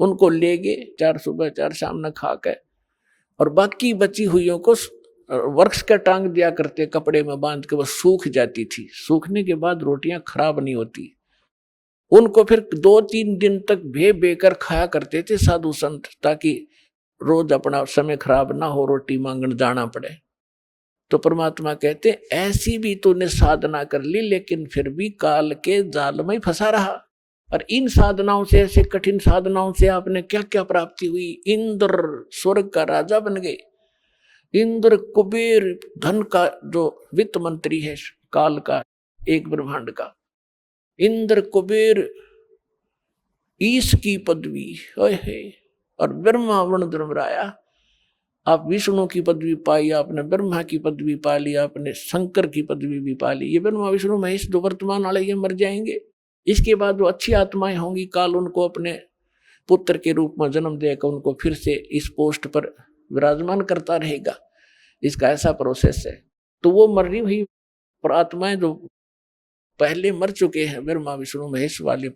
उनको ले गए, 4 सुबह 4 शाम न खा के, और बाकी बची हुईयों को वृक्ष का टांग दिया करते, कपड़े में बांध के, वो सूख जाती थी। सूखने के बाद रोटियां खराब नहीं होती, उनको फिर 2-3 दिन तक बेकर खाया करते थे साधु संत, ताकि रोज अपना समय खराब ना हो, रोटी मांगने जाना पड़े। तो परमात्मा कहते ऐसी भी तूने साधना कर ली, लेकिन फिर भी काल के जाल में फंसा रहा। और इन साधनाओं से, ऐसे कठिन साधनाओं से आपने क्या क्या प्राप्ति हुई? इंद्र स्वर्ग का राजा बन गए, इंद्र कुबेर धन का जो वित्त मंत्री है काल का, एक ब्रह्मांड का, इंद्र कुबेर ईश की पदवी है, और ब्रह्मा वर्ण धर्मराया, आप विष्णु की पदवी पाई, आपने ब्रह्मा की पदवी पा ली, आपने शंकर की पदवी भी पा ली। ये ब्रह्मा विष्णु महेश जो वर्तमान वाले ये मर जाएंगे, इसके बाद जो अच्छी आत्माएं होंगी, काल उनको अपने पुत्र के रूप में जन्म देकर उनको फिर से इस पोस्ट पर विराजमान करता रहेगा। इसका ऐसा प्रोसेस है। तो वो मरी हुई आत्माएं जो पहले मर चुके हैं, ब्रह्मा विष्णु महेश वाले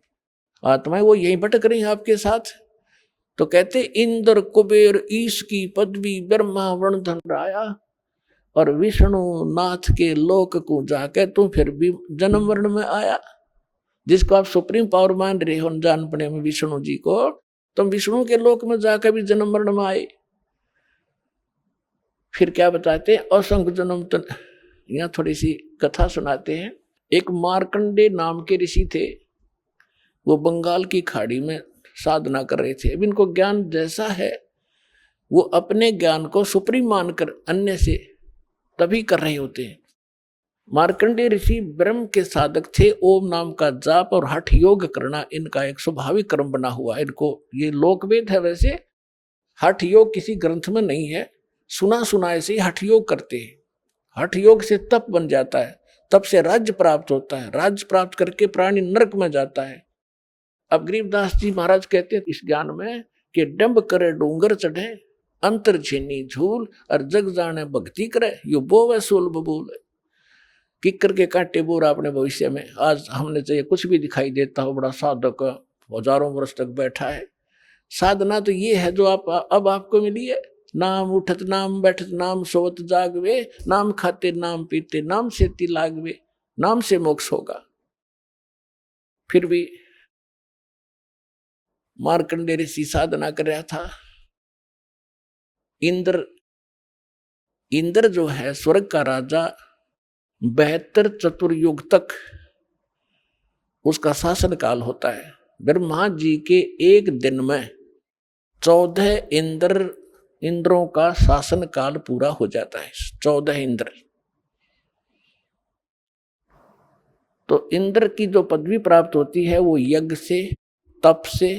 आत्माएं, वो यहीं भटक रही हैं आपके साथ। तो कहते इंद्र कुबेर ईश की पदवी ब्रह्मा वर्ण धर्मराया, और विष्णु नाथ के लोक को जाके तू फिर भी जन्म वर्ण में आया। जिसको आप सुप्रीम पावर मान रहे हो जान पड़े में विष्णु जी को, तुम विष्णु के लोक में जाकर भी जन्म वर्ण में आए। फिर क्या बताते हैं? असंख्य जन्म। तो यहाँ थोड़ी सी कथा सुनाते हैं। एक मार्कंडे नाम के ऋषि थे, वो बंगाल की खाड़ी में साधना कर रहे थे। अब इनको ज्ञान जैसा है, वो अपने ज्ञान को सुप्रीम मानकर अन्य से तभी कर रहे होते हैं। मार्कंडेय ऋषि ब्रह्म के साधक थे। ओम नाम का जाप और हठ योग करना इनका एक स्वाभाविक कर्म बना हुआ। इनको ये लोकवेद है, वैसे हठ योग किसी ग्रंथ में नहीं है, सुना सुनाए से हठ योग करते हैं। हठ योग से तप बन जाता है, तप से राज्य प्राप्त होता है, राज्य प्राप्त करके प्राणी नरक में जाता है। अब गरीबदास जी महाराज कहते हैं इस ज्ञान में कि डंब करे डूंगर चढ़े, अंतर छीनी झूल, और जग जाने भक्ति करे, यो बोवे सोल बबूल। किकर के कांटे बोर आपने भविष्य में, आज हमने चाहिए कुछ भी दिखाई देता हो, बड़ा साधक हजारों वर्ष तक बैठा है। साधना तो ये है जो अब आपको मिली है। नाम उठत नाम बैठत नाम सोवत जागवे, नाम खाते नाम पीते नाम से तिलागवे, नाम से मोक्ष होगा। फिर भी मार्कंडेय ऋषि साधना कर रहा था। इंद्र जो है स्वर्ग का राजा, 72 चतुर्युग तक उसका शासन काल होता है। ब्रह्मा जी के एक दिन में 14 इंद्रों का शासन काल पूरा हो जाता है। 14 इंद्र। तो इंद्र की जो पदवी प्राप्त होती है वो यज्ञ से, तप से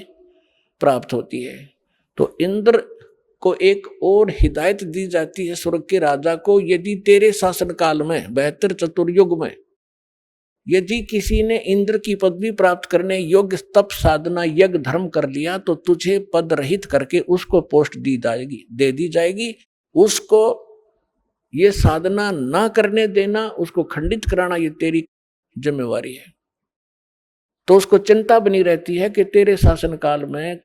प्राप्त होती है। तो इंद्र को एक और हिदायत दी जाती है स्वर्ग के राजा को, यदि तेरे शासन काल में 72 चतुर्युग में यदि किसी ने इंद्र की पदवी प्राप्त करने योग्य तप साधना यज्ञ धर्म कर लिया, तो तुझे पद रहित करके उसको पोस्ट दे दी जाएगी। उसको ये साधना ना करने देना, उसको खंडित कराना, ये तेरी जिम्मेवारी है। तो उसको चिंता बनी रहती है कि तेरे शासन काल में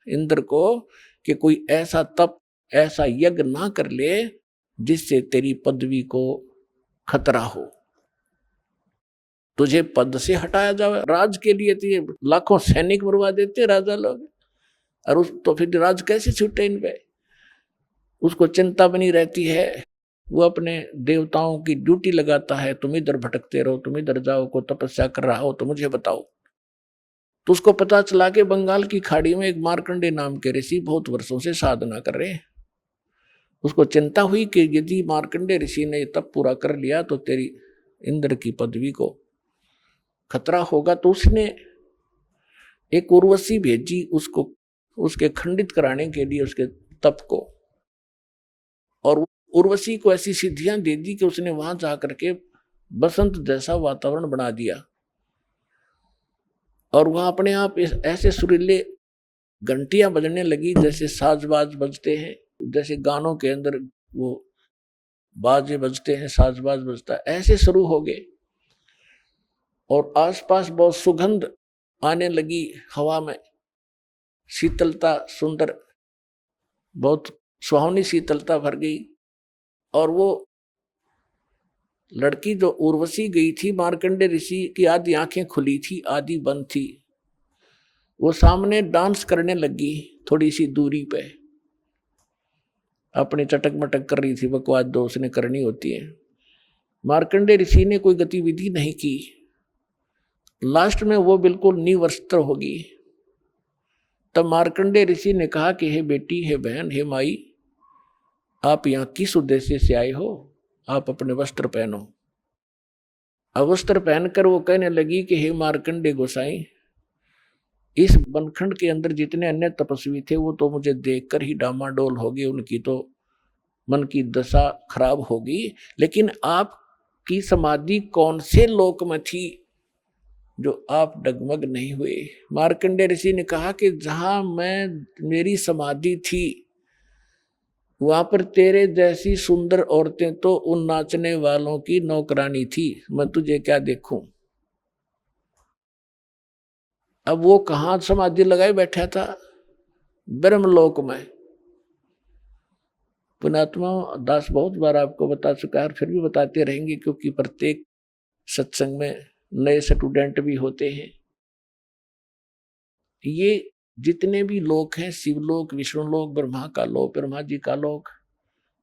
इंद्र को कि कोई ऐसा तप ऐसा यज्ञ ना कर ले जिससे तेरी पदवी को खतरा हो, तुझे पद से हटाया जाए। राज के लिए तो ये लाखों सैनिक मरवा देते राजा लोग, और तो फिर राज कैसे छूटे इन पे। उसको चिंता बनी रहती है। वो अपने देवताओं की ड्यूटी लगाता है, तुम इधर भटकते रहो, तुम इधर जाओ, को तपस्या कर रहा हो तो मुझे बताओ। तो उसको पता चला कि बंगाल की खाड़ी में एक मार्कंडेय नाम के ऋषि बहुत वर्षों से साधना कर रहे हैं। उसको चिंता हुई कि यदि मार्कंडेय ऋषि ने तप पूरा कर लिया तो तेरी इंद्र की पदवी को खतरा होगा। तो उसने एक उर्वशी भेजी उसको, उसके खंडित कराने के लिए उसके तप को, और उर्वशी को ऐसी सिद्धियां दे दी कि उसने वहां जाकर के बसंत जैसा वातावरण बना दिया, और वहां अपने आप ऐसे सुरीले घंटियां बजने लगी जैसे साजबाज बजते हैं, जैसे गानों के अंदर वो बाजे बजते हैं, साजबाज बजता है, ऐसे शुरू हो गए। और आसपास बहुत सुगंध आने लगी, हवा में शीतलता, सुंदर, बहुत सुहावनी शीतलता भर गई। और वो लड़की जो उर्वशी गई थी, मार्कंडे ऋषि की आधी आंखें खुली थी, आधी बंद थी, वो सामने डांस करने लगी थोड़ी सी दूरी पे, अपनी चटक मटक कर रही थी, बकवास दो उसने करनी होती है। मार्कंडे ऋषि ने कोई गतिविधि नहीं की। लास्ट में वो बिल्कुल निवस्त्र होगी। तब मार्कंडे ऋषि ने कहा कि हे बेटी, हे बहन, हे माई, आप यहाँ किस उद्देश्य से आए हो? आप अपने वस्त्र पहनो। अब वस्त्र पहनकर वो कहने लगी कि हे मार्कंडे गोसाई, इस बनखंड के अंदर जितने अन्य तपस्वी थे वो तो मुझे देखकर ही डामाडोल हो गए, उनकी तो मन की दशा खराब होगी, लेकिन आपकी समाधि कौन से लोक में थी जो आप डगमग नहीं हुए? मार्कंडे ऋषि ने कहा कि जहां मेरी समाधि थी वहां पर तेरे जैसी सुंदर औरतें तो उन नाचने वालों की नौकरानी थी, मैं तुझे क्या देखूं? अब वो कहां समाधि लगाए बैठा था? ब्रह्मलोक में। पुणात्मा दास बहुत बार आपको बता चुका है, फिर भी बताते रहेंगे, क्योंकि प्रत्येक सत्संग में नए स्टूडेंट भी होते हैं। ये जितने भी लोक हैं, शिवलोक, विष्णुलोक, ब्रह्मा का लोक, ब्रह्मा जी का लोक,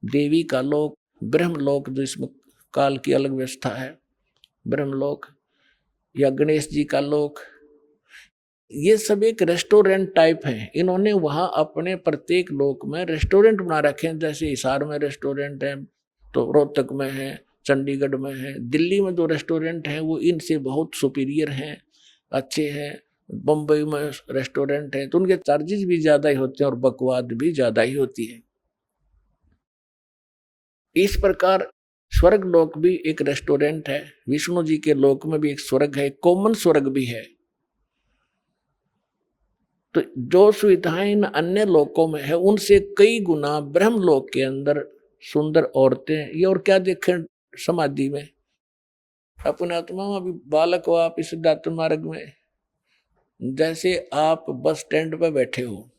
देवी का लोक, ब्रह्मलोक जिसमें काल की अलग व्यवस्था है, ब्रह्मलोक, या गणेश जी का लोक, ये सब एक रेस्टोरेंट टाइप है। इन्होंने वहां अपने प्रत्येक लोक में रेस्टोरेंट बना रखे हैं। जैसे हिसार में रेस्टोरेंट है, तो रोहतक में है, चंडीगढ़ में है, दिल्ली में जो रेस्टोरेंट हैं वो इनसे बहुत सुपीरियर हैं, अच्छे हैं। बम्बई में रेस्टोरेंट है तो उनके चार्जेस भी ज्यादा ही होते हैं और बकवाद भी ज्यादा ही होती है। इस प्रकार स्वर्ग लोक भी एक रेस्टोरेंट है, विष्णु जी के लोक में भी एक स्वर्ग है, कॉमन स्वर्ग भी है। तो जो सुविधाएं इन अन्य लोकों में है उनसे कई गुना ब्रह्म लोक के अंदर सुंदर औरतें, ये और क्या देखें समाधि में। अपने आत्मा अभी बालक हो आप, इस सिद्धार्थ मार्ग में जैसे आप बस स्टैंड पर बैठे हो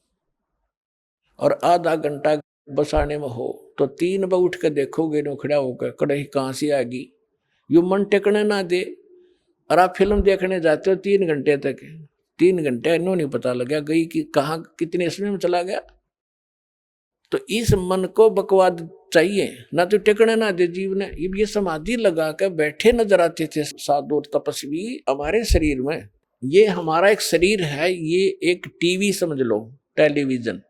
और आधा घंटा बस आने में हो, तो 3 बजे उठ कर देखोगे नोखड़ा होकर, कड़े कहाँ से आ गई, यू मन टेकने ना दे। और आप फिल्म देखने जाते हो 3 घंटे तक, 3 घंटे इन्हों नहीं पता लगा गई कि कहाँ कितने समय में चला गया। तो इस मन को बकवाद चाहिए, ना तो टेकने ना दे जीव ने। ये समाधि लगा कर बैठे नजर आते थे साधु और तपस्वी हमारे शरीर में। ये हमारा एक शरीर है, ये एक टीवी समझ लो, टेलीविजन,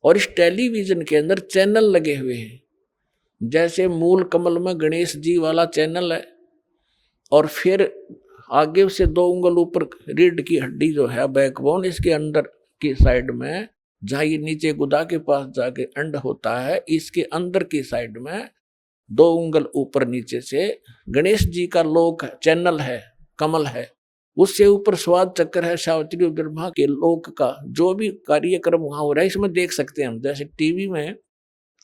और इस टेलीविजन के अंदर चैनल लगे हुए हैं। जैसे मूल कमल में गणेश जी वाला चैनल है, और फिर आगे से 2 उंगल ऊपर रीढ़ की हड्डी जो है, बैकबोन, इसके अंदर की साइड में जहाँ ये नीचे गुदा के पास जाके अंड होता है, इसके अंदर की साइड में 2 उंगल ऊपर नीचे से गणेश जी का लोक चैनल है, कमल है। उससे ऊपर स्वाद चक्र है, सावित्री ब्रह्मा के लोक का जो भी कार्यक्रम वहां हो रहा है इसमें देख सकते हैं हम। जैसे टीवी में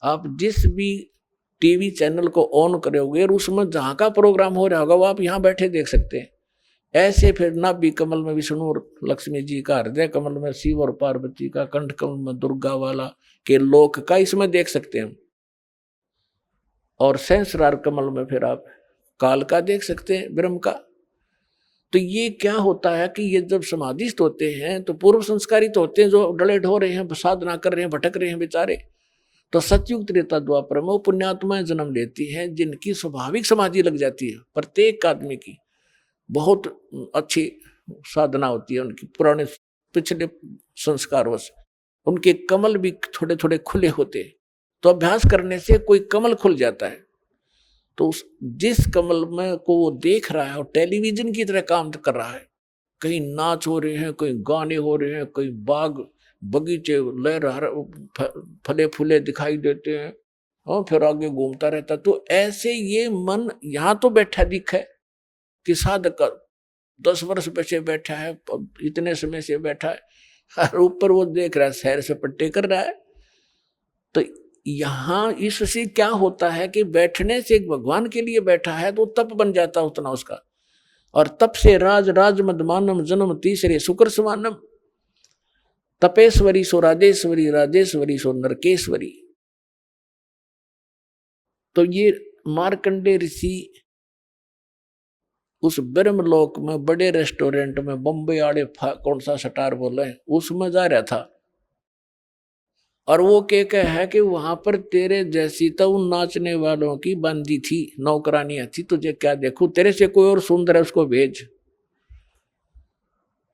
आप जिस भी टीवी चैनल को ऑन करोगे और उसमें जहाँ का प्रोग्राम हो रहा होगा वो आप यहाँ बैठे देख सकते हैं। ऐसे फिर नाभि कमल में विष्णु और लक्ष्मी जी का, हृदय कमल में शिव और पार्वती का, कंठ कमल में दुर्गा वाला के लोक का इसमें देख सकते हैं। और सहस्रार कमल में फिर आप काल का देख सकते हैं, ब्रह्म का। तो ये क्या होता है कि ये जब समाधिस्थ होते हैं तो पूर्व संस्कारित होते हैं, जो डले ढो रहे हैं, साधना कर रहे हैं, भटक रहे हैं बेचारे, तो सतयुग त्रेता द्वापर में वो पुण्यात्माएं जन्म लेती हैं जिनकी स्वाभाविक समाधि लग जाती है। प्रत्येक आदमी की बहुत अच्छी साधना होती है, उनकी पुराने पिछले संस्कारवश उनके कमल भी थोड़े थोड़े खुले होते हैं। तो अभ्यास करने से कोई कमल खुल जाता है, तो जिस कमल में को वो देख रहा है और टेलीविजन की तरह काम कर रहा है, कहीं नाच हो रहे हैं, कहीं गाने हो रहे हैं, कहीं बाग बगीचे लहर फले फूले दिखाई देते हैं, और फिर आगे घूमता रहता। तो ऐसे ये मन यहाँ तो बैठा दिखे कि साधक 10 वर्ष पीछे बैठा है, इतने समय से बैठा है, और ऊपर वो देख रहा है, सैर सपट्टे कर रहा है। तो यहां इससे क्या होता है कि बैठने से एक भगवान के लिए बैठा है तो तप बन जाता उतना उसका, और तप से राज राज मदमानम जन्म तीसरे शुक्र समानम, तपेश्वरी सो राजेश्वरी, राजेश्वरी सो नरकेश्वरी। तो ये मार्कंडे ऋषि उस ब्रह्मलोक में बड़े रेस्टोरेंट में बम्बई वाले कौन सा स्टार बोले उसमें जा रहा था, और वो क्या है कि वहां पर तेरे जैसी तो उन नाचने वालों की बंदी थी, नौकरानियां थी, तुझे क्या देखूं, तेरे से कोई और सुंदर है उसको भेज।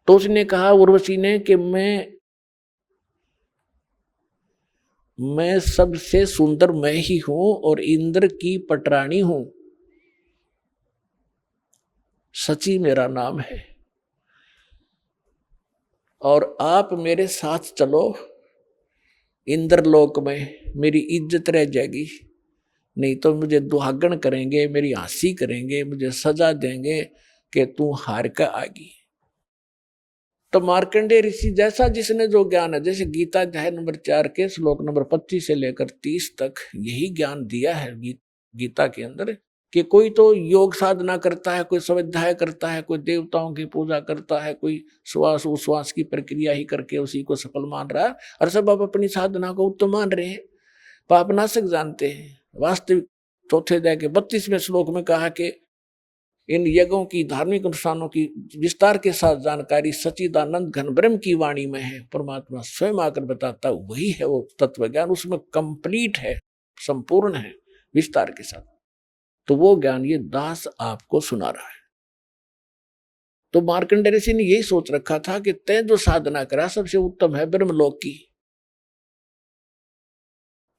तो उसने कहा उर्वशी ने कि मैं सबसे सुंदर मैं ही हूं और इंद्र की पटरानी हूं, सची मेरा नाम है, और आप मेरे साथ चलो इंद्रलोक में, मेरी इज्जत रह जाएगी, नहीं तो मुझे दुहागन करेंगे, मेरी हंसी करेंगे, मुझे सजा देंगे कि तू हार कर आगी। तो मार्कंडेय ऋषि जैसा जिसने जो ज्ञान है, जैसे गीता अध्याय नंबर 4 के श्लोक नंबर 25 से लेकर 30 तक यही ज्ञान दिया है गीता के अंदर, कि कोई तो योग साधना करता है, कोई स्वाध्याय करता है, कोई देवताओं की पूजा करता है, कोई श्वास उश्वास की प्रक्रिया ही करके उसी को सफल मान रहा है, और सब अब अपनी साधना को उत्तम मान रहे हैं, पापनाशक जानते हैं। वास्तविक चौथे अध्याय के 32वें श्लोक में कहा कि इन यज्ञों की, धार्मिक अनुष्ठानों की विस्तार के साथ जानकारी सच्चिदानंद घन ब्रह्म की वाणी में है, परमात्मा स्वयं आकर बताता वही है वो तत्व ज्ञान, उसमें कंप्लीट है, संपूर्ण है विस्तार के साथ। तो वो ज्ञान ये दास आपको सुना रहा है। तो मार्कंडेय ऋषि ने यही सोच रखा था कि तय जो साधना करा सबसे उत्तम है ब्रह्मलोक की।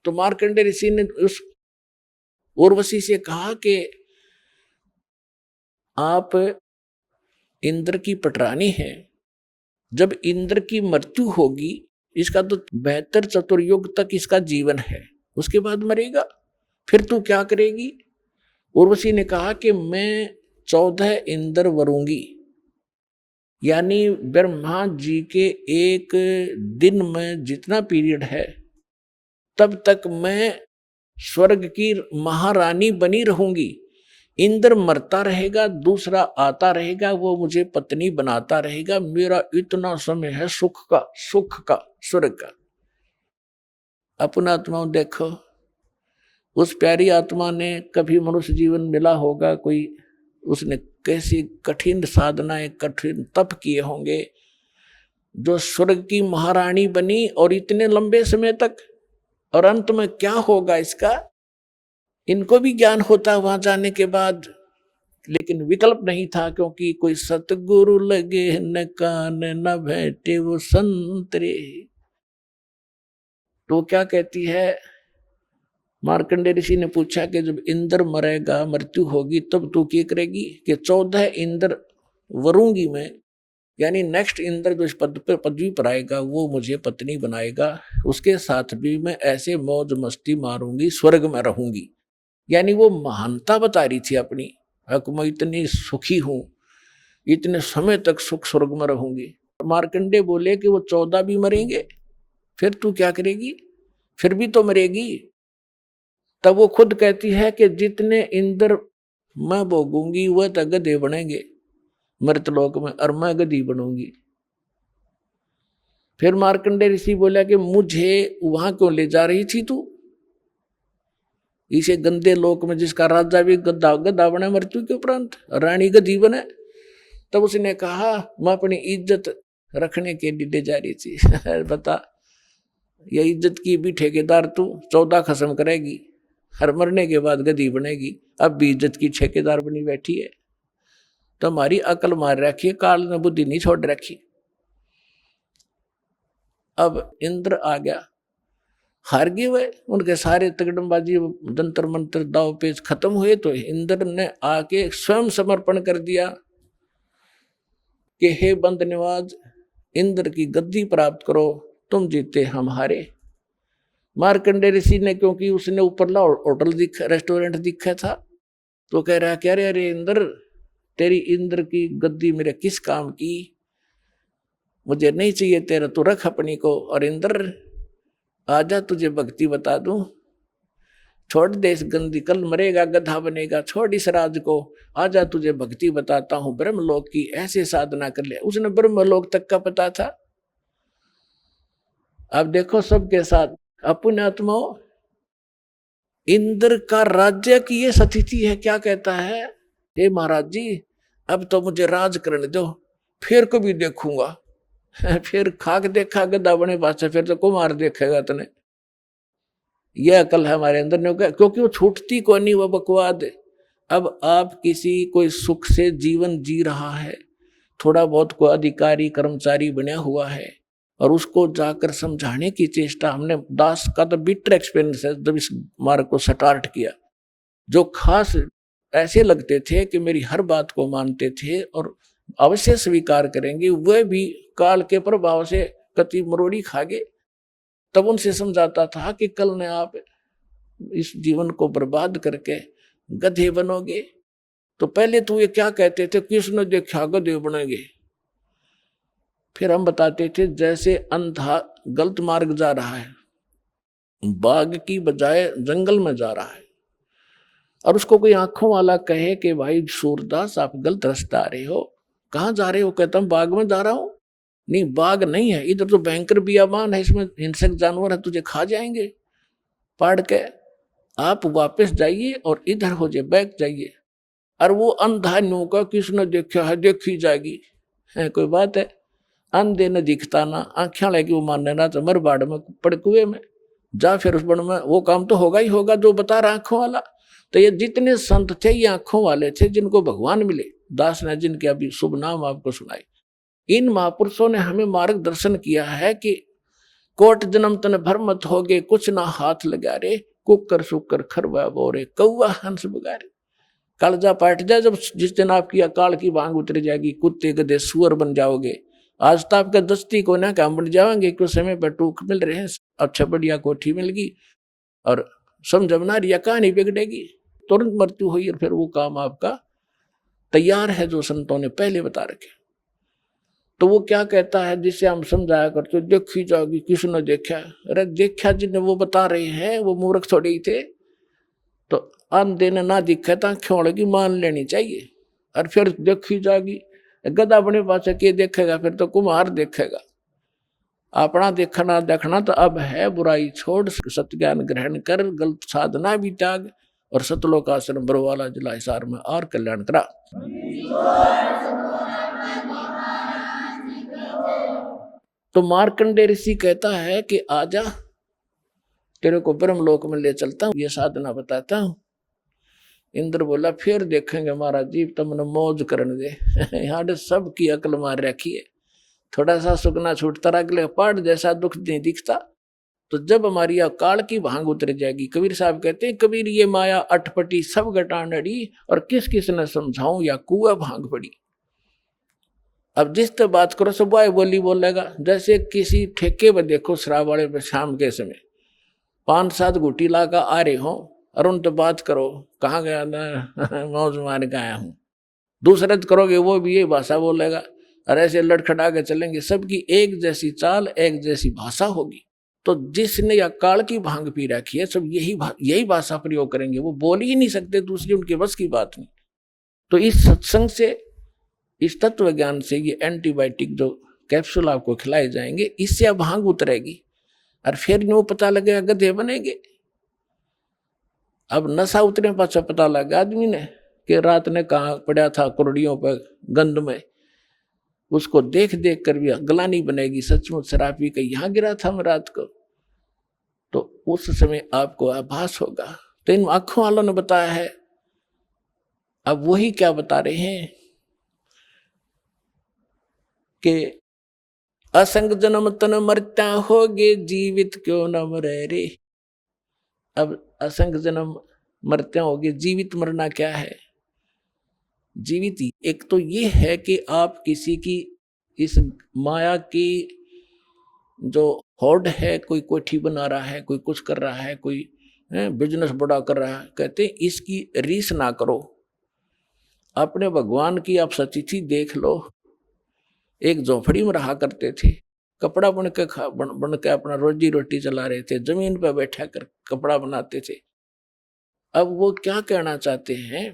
तो मार्कंडेय ऋषि ने उस उर्वशी से कहा कि आप इंद्र की पटरानी है, जब इंद्र की मृत्यु होगी, इसका तो 72 चतुर्युग तक इसका जीवन है, उसके बाद मरेगा, फिर तू क्या करेगी? उर्वशी ने कहा कि मैं 14 इंद्र वरूंगी, यानी ब्रह्मा जी के एक दिन में जितना पीरियड है तब तक मैं स्वर्ग की महारानी बनी रहूंगी। इंद्र मरता रहेगा, दूसरा आता रहेगा, वो मुझे पत्नी बनाता रहेगा, मेरा इतना समय है सुख का, स्वर्ग का। अपना आत्माओं देखो, उस प्यारी आत्मा ने कभी मनुष्य जीवन मिला होगा, कोई उसने कैसी कठिन साधनाएं, कठिन तप किए होंगे, जो स्वर्ग की महारानी बनी और इतने लंबे समय तक, और अंत में क्या होगा इसका इनको भी ज्ञान होता वहां जाने के बाद, लेकिन विकल्प नहीं था, क्योंकि कोई सतगुरु लगे न कान न बैठे वो संतरे। तो क्या कहती है मार्कंडेय ऋषि ने पूछा कि जब इंद्र मरेगा, मृत्यु होगी, तब तू क्या करेगी? कि 14 इंद्र वरूंगी मैं, यानी नेक्स्ट इंद्र जो इस पदवी पर आएगा वो मुझे पत्नी बनाएगा, उसके साथ भी मैं ऐसे मौज मस्ती मारूंगी, स्वर्ग में रहूंगी। यानी वो महानता बता रही थी अपनी, मैं इतनी सुखी हूं, इतने समय तक सुख स्वर्ग में रहूंगी। मार्कंडेय बोले कि वो 14 भी मरेंगे, फिर तू क्या करेगी? फिर भी तो मरेगी। तब वो खुद कहती है कि जितने इंद्र मैं भोगूंगी वह तो गधे बनेंगे मृतलोक में, और मैं गधी बनूंगी। फिर मार्कंडेय ऋषि बोला कि मुझे वहां क्यों ले जा रही थी तू, इसे गंदे लोक में जिसका राजा भी गधा बने मृत्यु के उपरांत, रानी गधी बने। तब उसने कहा मैं अपनी इज्जत रखने के लिए ले जा रही थी। बता, ये इज्जत की भी ठेकेदार तू 14 खत्म करेगी, हर मरने के बाद गधी बनेगी, अब भी इज्जत की ठेकेदार बनी बैठी है। तो हमारी अकल मार रखी है, काल ने बुद्धि नहीं छोड़ रखी। अब इंद्र आ गया, हार गए वे, उनके सारे तगड़मबाजी जंतर मंत्र दाव पेच खत्म हुए। तो इंद्र ने आके स्वयं समर्पण कर दिया कि हे बंद निवाज, इंद्र की गद्दी प्राप्त करो, तुम जीते हम हारे। मार्कंडेय ऋषि ने, क्योंकि उसने ऊपरला होटल रेस्टोरेंट दिखा था, तो कह रहा क्या रे, अरे इंद्र, तेरी इंद्र की गद्दी मेरे किस काम की, मुझे नहीं चाहिए तेरा, तू रख अपनी को। और इंद्र आजा तुझे भक्ति बता दूं, छोड़ दे इस गंदी, कल मरेगा गधा बनेगा, छोड़ इस राज को, आजा तुझे भक्ति बताता हूं ब्रह्मलोक की, ऐसे साधना कर ले। उसने ब्रह्मलोक तक का पता था। अब देखो सबके साथ अपने आत्मा, इंद्र का राज्य की ये स्थिति है। क्या कहता है, हे महाराज जी अब तो मुझे राज करने दो, फिर कभी देखूंगा। फिर खाक देखा गधा बने पास, फिर तो कुमार देखेगा तने। यह अकल है हमारे अंदर ने, क्योंकि वो छूटती को नहीं, वो बकवाद है। अब आप किसी कोई सुख से जीवन जी रहा है, थोड़ा बहुत कोई अधिकारी कर्मचारी बना हुआ है, और उसको जाकर समझाने की चेष्टा, हमने दास का तो बिटर एक्सपीरियंस है जब इस मार्ग को स्टार्ट किया। जो खास ऐसे लगते थे कि मेरी हर बात को मानते थे और अवश्य स्वीकार करेंगे, वह भी काल के प्रभाव से कति मरोड़ी खा गए। तब उनसे समझाता था कि कल ने आप इस जीवन को बर्बाद करके गधे बनोगे। तो पहले तो ये क्या कहते थे, किसने देखा गधे बनेंगे। फिर हम बताते थे जैसे अंधा गलत मार्ग जा रहा है, बाग की बजाय जंगल में जा रहा है, और उसको कोई आंखों वाला कहे कि भाई सूरदास आप गलत रास्ता आ रहे हो, कहाँ जा रहे हो, कहता हूँ बाग में जा रहा हूँ। नहीं बाग नहीं है, इधर तो भयंकर बियाबान है, इसमें हिंसक जानवर है, तुझे खा जाएंगे पाड़ के, आप वापस जाइए और इधर हो जाए, बैक जाइए। और वो अंधा न्यू का किसने देखा है, देखी जाएगी है, कोई बात है। अंधे न दिखता ना, आंखें लगी वो मानने ना, तो मर बाड़ में पड़ कुएं में जा, फिर उस बड़ में वो काम तो होगा ही होगा जो बता रहा आंखों वाला। तो ये जितने संत थे ये आंखों वाले थे, जिनको भगवान मिले, दास ने जिनके अभी शुभ नाम आपको सुनाए। इन महापुरुषों ने हमें मार्गदर्शन किया है कि कोट जन्म तन भर मत होगे, कुछ ना हाथ लगा रे, कुकर सुकर खरवा बोरे, कौआ हंस बगारे। कालजा पाट जाए जब, जिस दिन आपकी अकाल की भांग उतर जाएगी, कुत्ते गधे सुअर बन जाओगे। आज तो आपका दस्ती को ना काम बन जाएंगे, कुछ समय पर टूक मिल रहे हैं, अच्छा बढ़िया कोठी मिल गई और समझना रिया कहानी बिगड़ेगी, तुरंत मृत्यु हुई, और फिर वो काम आपका तैयार है जो संतों ने पहले बता रखे। तो वो क्या कहता है, जिसे हम समझाया करते, देखी जाएगी किसने देखा। अरे देखा जिन्हें वो बता रहे हैं वो मूर्ख थोड़े ही थे। तो अंधे ने ना दिखा तो आंखें लगी मान लेनी चाहिए, और फिर देखी जाएगी। गधा बने पास के देखेगा, फिर तो कुम्हार देखेगा। अपना देखना देखना तो अब है, बुराई छोड़ सत्य ज्ञान ग्रहण कर, गलत साधना भी त्याग, और सतलोक आश्रम बरवाला जिला हिसार में और कल्याण करा। तो मार्कंडे ऋषि कहता है कि आजा तेरे को ब्रह्मलोक में ले चलता हूं, ये साधना बताता हूं। इंद्र बोला फिर देखेंगे महाराज जी, तुमने मौज करने दे। यहाँ सब की अकल मार रखी है, थोड़ा सा सुखना छूटता रहा, अगले पहाड़ जैसा दुख नहीं दिखता। तो जब हमारी अकाल की भांग उतर जाएगी, कबीर साहब कहते हैं, कबीर ये माया अटपटी सब गटानड़ी, और किस किस ने समझाऊं या कुआ भांग पड़ी। अब जिस तरह बात करो सब वाय बोली बोलेगा। जैसे किसी ठेके पर देखो शराब वाले पे शाम के समय 5-7 घुटी ला कर आ रहे हो, और उन तो बात करो कहाँ गया ना, मौज मार के आया हूँ। दूसरे करोगे वो भी यही भाषा बोलेगा, और ऐसे लड़खड़ा के चलेंगे। सबकी एक जैसी चाल, एक जैसी भाषा होगी। तो जिसने या काल की भांग पी रखी है, सब यही भाषा प्रयोग करेंगे, वो बोल ही नहीं सकते दूसरी, उनके बस की बात नहीं। तो इस सत्संग से, इस तत्व ज्ञान से, ये एंटीबायोटिक जो कैप्सूल आपको खिलाए जाएंगे, इससे अब भांग उतरेगी, और फिर न्यू पता लगेगा गधे बनेंगे। अब नशा उतरे पाछा पता लगा आदमी ने कि रात ने कहाँ पड़ा था कुर्डियों पर गंद में, उसको देख देख कर भी गलानी बनेगी, सचमुच शराब पी के यहाँ गिरा था मैं रात को। तो उस समय आपको आभास होगा। तो इन आंखों वालों ने बताया है। अब वही क्या बता रहे हैं कि असंग जन्म तन मरता होगे, जीवित क्यों न मरे रे। अब असंग जन्म मरते होगे, जीवित मरना क्या है। जीवित ही एक तो ये है कि आप किसी की इस माया की जो होड़ है, कोई कोठी बना रहा है, कोई कुछ कर रहा है, कोई बिजनेस बड़ा कर रहा है, कहते इसकी रीस ना करो। अपने भगवान की आप सचिथि देख लो। एक झोपड़ी में रहा करते थे, कपड़ा बन के अपना रोजी रोटी चला रहे थे, जमीन पर बैठा कर कपड़ा बनाते थे। अब वो क्या कहना चाहते हैं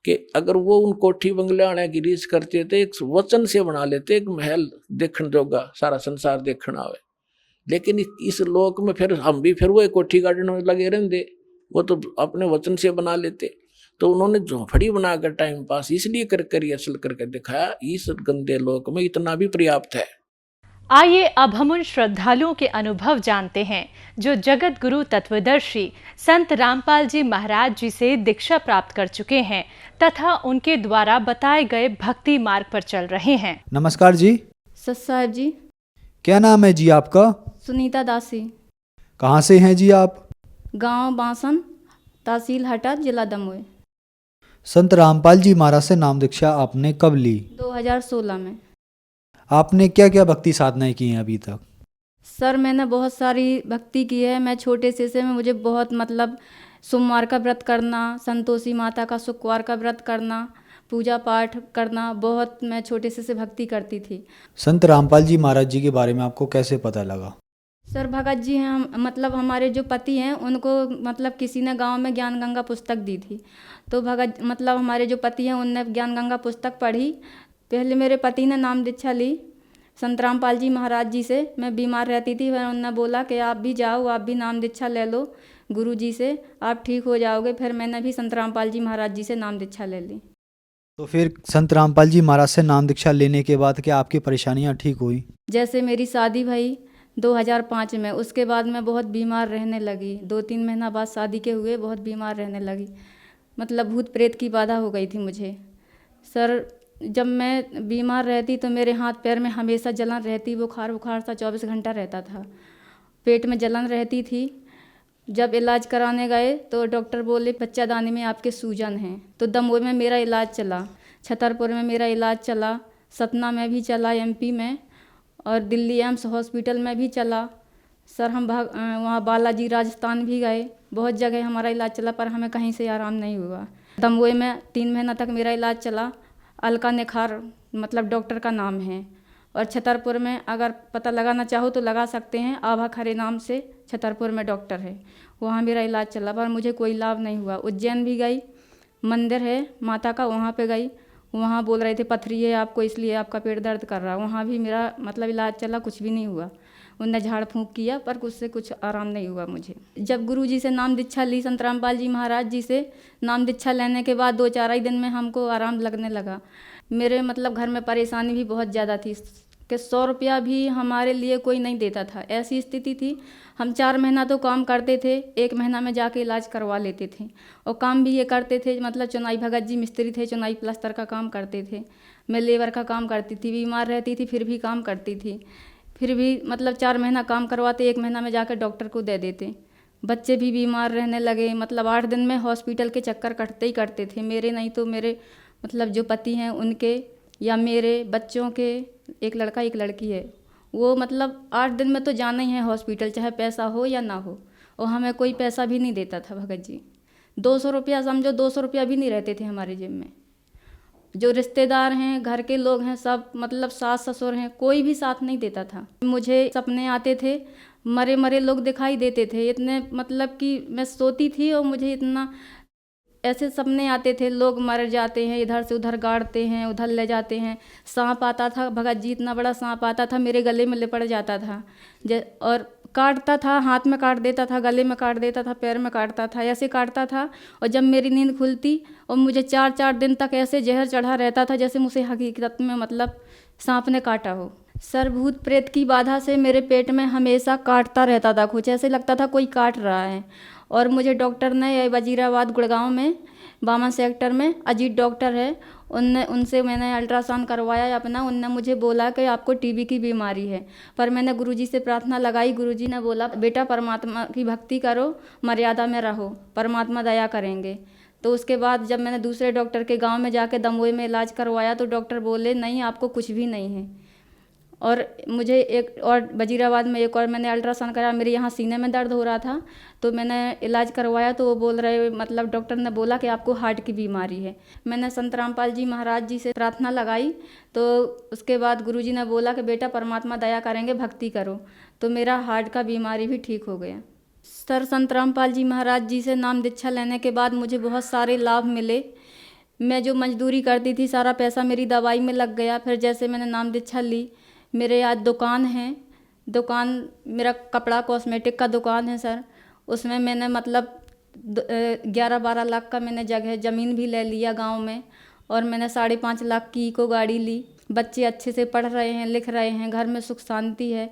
कि अगर वो उन कोठी बंगले आने की रीस करते थे, एक वचन से बना लेते, एक महल देखने जोगा, सारा संसार देखना आवे। लेकिन इस लोक में फिर हम भी फिर वो कोठी गार्डन में लगे रहते, वो तो अपने वचन से बना लेते। तो उन्होंने झोंपड़ी बनाकर टाइम पास इसलिए कर असल करके दिखाया, इस गंदे लोक में इतना भी पर्याप्त है। आइए अब हम उन श्रद्धालुओं के अनुभव जानते हैं जो जगत गुरु तत्वदर्शी संत रामपाल जी महाराज जी से दीक्षा प्राप्त कर चुके हैं तथा उनके द्वारा बताए गए भक्ति मार्ग पर चल रहे हैं। नमस्कार जी। सत साहब जी। क्या नाम है जी आपका? सुनीता दासी। कहाँ से हैं जी आप? गांव बांसन, तहसील हटा, जिला दमोह। संत रामपाल जी महाराज से नाम दीक्षा आपने कब ली? 2016 में। आपने क्या क्या भक्ति साधनाएं की हैं अभी तक? सर मैंने बहुत सारी भक्ति की है। मैं छोटे से में मुझे बहुत मतलब सोमवार का व्रत करना, संतोषी माता का शुक्रवार का व्रत करना, पूजा पाठ करना, बहुत मैं छोटे से भक्ति करती थी। संत रामपाल जी महाराज जी के बारे में आपको कैसे पता लगा? सर भगत जी हैं, हम मतलब हमारे जो पति हैं उनको मतलब किसी ने गांव में ज्ञान गंगा पुस्तक दी थी, तो भगत मतलब हमारे जो पति हैं उनने ज्ञान गंगा पुस्तक पढ़ी। पहले मेरे पति ने नाम दीक्षा ली संत रामपाल जी महाराज जी से। मैं बीमार रहती थी, फिर उन्होंने बोला कि आप भी जाओ, आप भी नाम दीक्षा ले लो गुरु जी से, आप ठीक हो जाओगे। फिर मैंने भी संत रामपाल जी महाराज जी से नाम दीक्षा ले ली। तो फिर संत रामपाल जी महाराज से नाम दीक्षा लेने के बाद क्या आपकी परेशानियां ठीक हुई? जैसे मेरी शादी भई 2005 में, उसके बाद मैं बहुत बीमार रहने लगी। 2-3 महीना बाद शादी के हुए बहुत बीमार रहने लगी, मतलब भूत प्रेत की बाधा हो गई थी मुझे। सर जब मैं बीमार रहती तो मेरे हाथ पैर में हमेशा जलन रहती, बुखार सा 24 घंटा रहता था, पेट में जलन रहती थी। जब इलाज कराने गए तो डॉक्टर बोले बच्चादानी में आपके सूजन हैं। तो दमोह में मेरा इलाज चला, छतरपुर में मेरा इलाज चला, सतना में भी चला, एमपी में, और दिल्ली एम्स हॉस्पिटल में भी चला। सर हम वहाँ बालाजी राजस्थान भी गए, बहुत जगह हमारा इलाज चला, पर हमें कहीं से आराम नहीं हुआ। दमोह में 3 महीना तक मेरा इलाज चला। अलका निखार मतलब डॉक्टर का नाम है। और छतरपुर में अगर पता लगाना चाहो तो लगा सकते हैं, आभा खरे नाम से छतरपुर में डॉक्टर है, वहाँ मेरा इलाज चला, पर मुझे कोई लाभ नहीं हुआ। उज्जैन भी गई, मंदिर है माता का, वहाँ पे गई, वहाँ बोल रहे थे पथरी है आपको, इसलिए आपका पेट दर्द कर रहा है। वहाँ भी मेरा मतलब इलाज चला, कुछ भी नहीं हुआ। उनने झाड़ फूंक किया पर उससे कुछ आराम नहीं हुआ मुझे। जब गुरु जी से नाम दीक्षा ली, संत रामपाल जी महाराज जी से नाम दीक्षा लेने के बाद 2-4 ही दिन में हमको आराम लगने लगा। मेरे मतलब घर में परेशानी भी बहुत ज़्यादा थी कि 100 रुपया भी हमारे लिए कोई नहीं देता था, ऐसी स्थिति थी। हम 4 महीना तो काम करते थे, 1 महीना में जाके इलाज करवा लेते थे। और काम भी ये करते थे, मतलब चुनाई भगत जी मिस्त्री थे, चुनाई प्लास्टर का काम करते थे, मैं लेबर का काम करती थी, बीमार रहती थी फिर भी काम करती थी। फिर भी मतलब 4 महीना काम करवाते, 1 महीना में जाकर डॉक्टर को दे देते। बच्चे भी बीमार रहने लगे, मतलब 8 दिन में हॉस्पिटल के चक्कर कटते ही करते थे, मेरे नहीं तो मेरे मतलब जो पति हैं उनके या मेरे बच्चों के, एक लड़का एक लड़की है, वो मतलब 8 दिन में तो जाना ही है हॉस्पिटल, चाहे पैसा हो या ना हो। और हमें कोई पैसा भी नहीं देता था भगत जी। 200 रुपया समझो, 200 रुपया भी नहीं रहते थे हमारे जेब में। जो रिश्तेदार हैं, घर के लोग हैं, सब मतलब सास ससुर हैं, कोई भी साथ नहीं देता था। मुझे सपने आते थे, मरे मरे लोग दिखाई देते थे इतने, मतलब कि मैं सोती थी और मुझे इतना ऐसे सपने आते थे, लोग मर जाते हैं, इधर से उधर गाड़ते हैं, उधर ले जाते हैं। सांप आता था भगत जी, इतना बड़ा सांप आता था, मेरे गले में लिपट जाता था और काटता था, हाथ में काट देता था, गले में काट देता था, पैर में काटता था, ऐसे काटता था। और जब मेरी नींद खुलती और मुझे 4-4 दिन तक ऐसे जहर चढ़ा रहता था जैसे मुझे हकीकत में मतलब सांप ने काटा हो। सर भूत प्रेत की बाधा से मेरे पेट में हमेशा काटता रहता था, कुछ ऐसे लगता था कोई काट रहा है। और मुझे डॉक्टर ने वजीराबाद गुड़गांव में 52 सेक्टर में अजीत डॉक्टर है, उनसे मैंने अल्ट्रासाउंड करवाया अपना। उनने मुझे बोला कि आपको टीबी की बीमारी है, पर मैंने गुरुजी से प्रार्थना लगाई। गुरुजी ने बोला बेटा परमात्मा की भक्ति करो, मर्यादा में रहो, परमात्मा दया करेंगे। तो उसके बाद जब मैंने दूसरे डॉक्टर के गांव में जाके दमोह में इलाज करवाया तो डॉक्टर बोले नहीं आपको कुछ भी नहीं है। और मुझे एक और वजीराबाद में एक और मैंने अल्ट्रासाउंड कराया, मेरे यहाँ सीने में दर्द हो रहा था, तो मैंने इलाज करवाया तो वो बोल रहे मतलब डॉक्टर ने बोला कि आपको हार्ट की बीमारी है। मैंने संत रामपाल जी महाराज जी से प्रार्थना लगाई तो उसके बाद गुरुजी ने बोला कि बेटा परमात्मा दया करेंगे, भक्ति करो, तो मेरा हार्ट का बीमारी भी ठीक हो गया। सर संत रामपाल जी महाराज जी से नाम दीक्षा लेने के बाद मुझे बहुत सारे लाभ मिले। मैं जो मजदूरी करती थी सारा पैसा मेरी दवाई में लग गया। फिर जैसे मैंने नाम दीक्षा ली, मेरे आज दुकान है, दुकान मेरा कपड़ा कॉस्मेटिक का दुकान है सर। उसमें मैंने मतलब 11-12 लाख का मैंने जगह ज़मीन भी ले लिया गांव में, और मैंने 5.5 लाख की इको गाड़ी ली। बच्चे अच्छे से पढ़ रहे हैं, लिख रहे हैं, घर में सुख शांति है।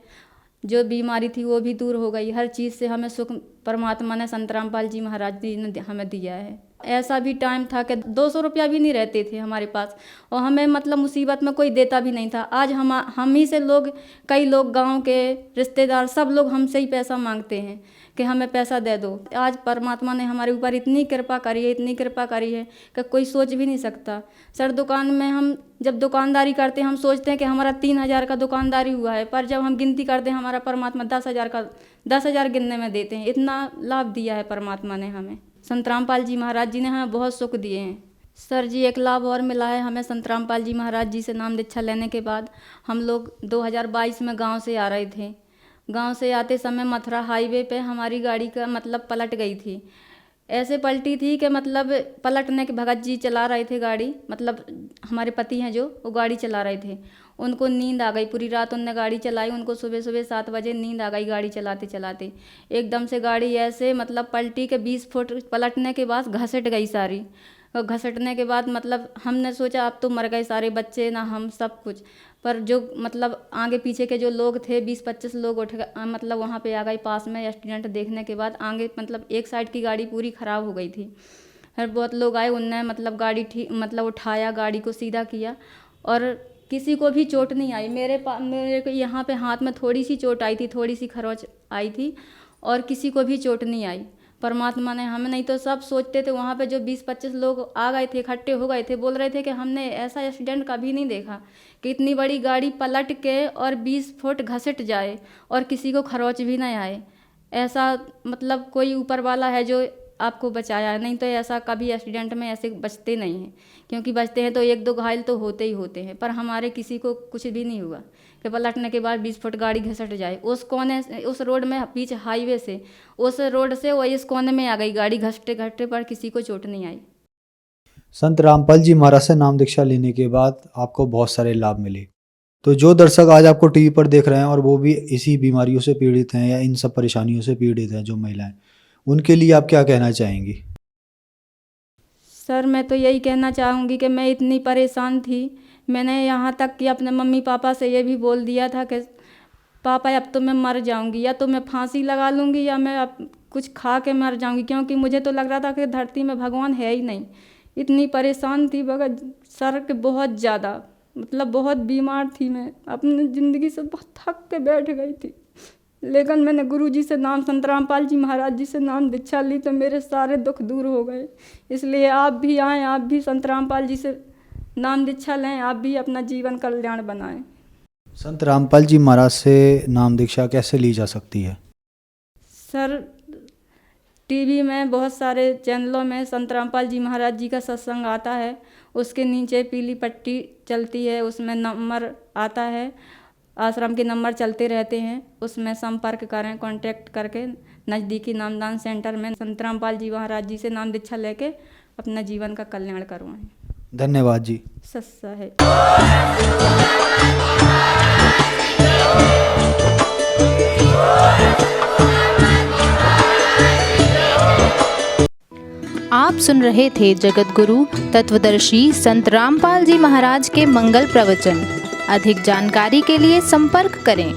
जो बीमारी थी वो भी दूर हो गई। हर चीज़ से हमें सुख परमात्मा ने, संत रामपाल जी महाराज जी ने हमें दिया है। ऐसा भी टाइम था कि 200 रुपया भी नहीं रहते थे हमारे पास, और हमें मतलब मुसीबत में कोई देता भी नहीं था। आज हम ही से लोग, कई लोग गांव के रिश्तेदार सब लोग हमसे ही पैसा मांगते हैं कि हमें पैसा दे दो। आज परमात्मा ने हमारे ऊपर इतनी कृपा करी है, इतनी कृपा करी है कि कोई सोच भी नहीं सकता। सर दुकान में हम जब दुकानदारी करते हैं हम सोचते हैं कि हमारा 3,000 का दुकानदारी हुआ है, पर जब हम गिनती करते हैं हमारा परमात्मा 10,000 गिनने में देते हैं। इतना लाभ दिया है परमात्मा ने हमें। संत रामपाल जी महाराज जी ने हमें बहुत सुख दिए हैं। सर जी एक लाभ और मिला है हमें संत रामपाल जी महाराज जी से नाम दीक्षा लेने के बाद। हम लोग 2022 में गांव से आ रहे थे। गांव से आते समय मथुरा हाईवे पे हमारी गाड़ी का मतलब पलट गई थी। ऐसे पलटी थी कि मतलब पलटने के भगत जी चला रहे थे गाड़ी, मतलब हमारे पति हैं जो, वो गाड़ी चला रहे थे। उनको नींद आ गई, पूरी रात उनने गाड़ी चलाई। उनको सुबह 7 बजे नींद आ गई गाड़ी चलाते चलाते। एकदम से गाड़ी ऐसे मतलब पलटी के 20 फुट पलटने के बाद घसट गई सारी। और घसटने के बाद मतलब हमने सोचा अब तो मर गए सारे बच्चे ना हम सब कुछ। पर जो मतलब आगे पीछे के जो लोग थे 20-25 लोग उठ गए, मतलब वहाँ पे आ गए पास में। एक्सीडेंट देखने के बाद आगे मतलब एक साइड की गाड़ी पूरी ख़राब हो गई थी। फिर बहुत लोग आए, उनने मतलब गाड़ी ठीक मतलब उठाया, गाड़ी को सीधा किया, और किसी को भी चोट नहीं आई। मेरे को यहाँ पे हाथ में थोड़ी सी चोट आई थी, थोड़ी सी खरोंच आई थी, और किसी को भी चोट नहीं आई। परमात्मा ने हमें, नहीं तो सब सोचते थे वहाँ पे जो 20-25 लोग आ गए थे, इकट्ठे हो गए थे, बोल रहे थे कि हमने ऐसा एक्सीडेंट कभी नहीं देखा कि इतनी बड़ी गाड़ी पलट के और 20 फुट घसट जाए और किसी को खरोंच भी नहीं आए। ऐसा मतलब कोई ऊपर वाला है जो आपको बचाया है, नहीं तो ऐसा कभी एक्सीडेंट में ऐसे बचते नहीं हैं। क्योंकि बचते हैं तो 1-2 घायल तो होते ही होते हैं, पर हमारे किसी को कुछ भी नहीं हुआ कि पलटने के बाद 20 फुट गाड़ी घसट जाए। उस कोने उस रोड में पीछे हाईवे से, उस रोड से वो इस कोने में आ गई गाड़ी घसटे घसटे, पर किसी को चोट नहीं आई। संत रामपाल जी महाराज से नाम दीक्षा लेने के बाद आपको बहुत सारे लाभ मिले। तो जो दर्शक आज आपको टीवी पर देख रहे हैं और वो भी इसी बीमारियों से पीड़ित हैं या इन सब परेशानियों से पीड़ित हैं, जो महिलाएं, उनके लिए आप क्या कहना चाहेंगी? सर मैं तो यही कहना चाहूँगी कि मैं इतनी परेशान थी, मैंने यहाँ तक कि अपने मम्मी पापा से ये भी बोल दिया था कि पापा अब तो मैं मर जाऊँगी, या तो मैं फांसी लगा लूँगी या मैं अब कुछ खा के मर जाऊँगी। क्योंकि मुझे तो लग रहा था कि धरती में भगवान है ही नहीं। इतनी परेशान थी बगैर सर के, बहुत ज़्यादा मतलब बहुत बीमार थी। मैं अपनी ज़िंदगी से बहुत थक के बैठ गई थी। लेकिन मैंने गुरुजी से नाम, संत रामपाल जी महाराज जी से नाम दीक्षा ली तो मेरे सारे दुख दूर हो गए। इसलिए आप भी आएँ, आप भी संत रामपाल जी से नाम दीक्षा लें, आप भी अपना जीवन कल्याण बनाएं। संत रामपाल जी महाराज से नाम दीक्षा कैसे ली जा सकती है? सर टीवी में बहुत सारे चैनलों में संत रामपाल जी महाराज जी का सत्संग आता है, उसके नीचे पीली पट्टी चलती है, उसमें नंबर आता है, आश्रम के नंबर चलते रहते हैं, उसमें संपर्क करें, कांटेक्ट करके नज़दीकी नामदान सेंटर में संत रामपाल जी महाराज जी से नाम दीक्षा लेके अपना जीवन का कल्याण करवाएं। धन्यवाद जी। सच्चा है। आप सुन रहे थे जगत गुरु तत्वदर्शी संत रामपाल जी महाराज के मंगल प्रवचन। अधिक जानकारी के लिए संपर्क करें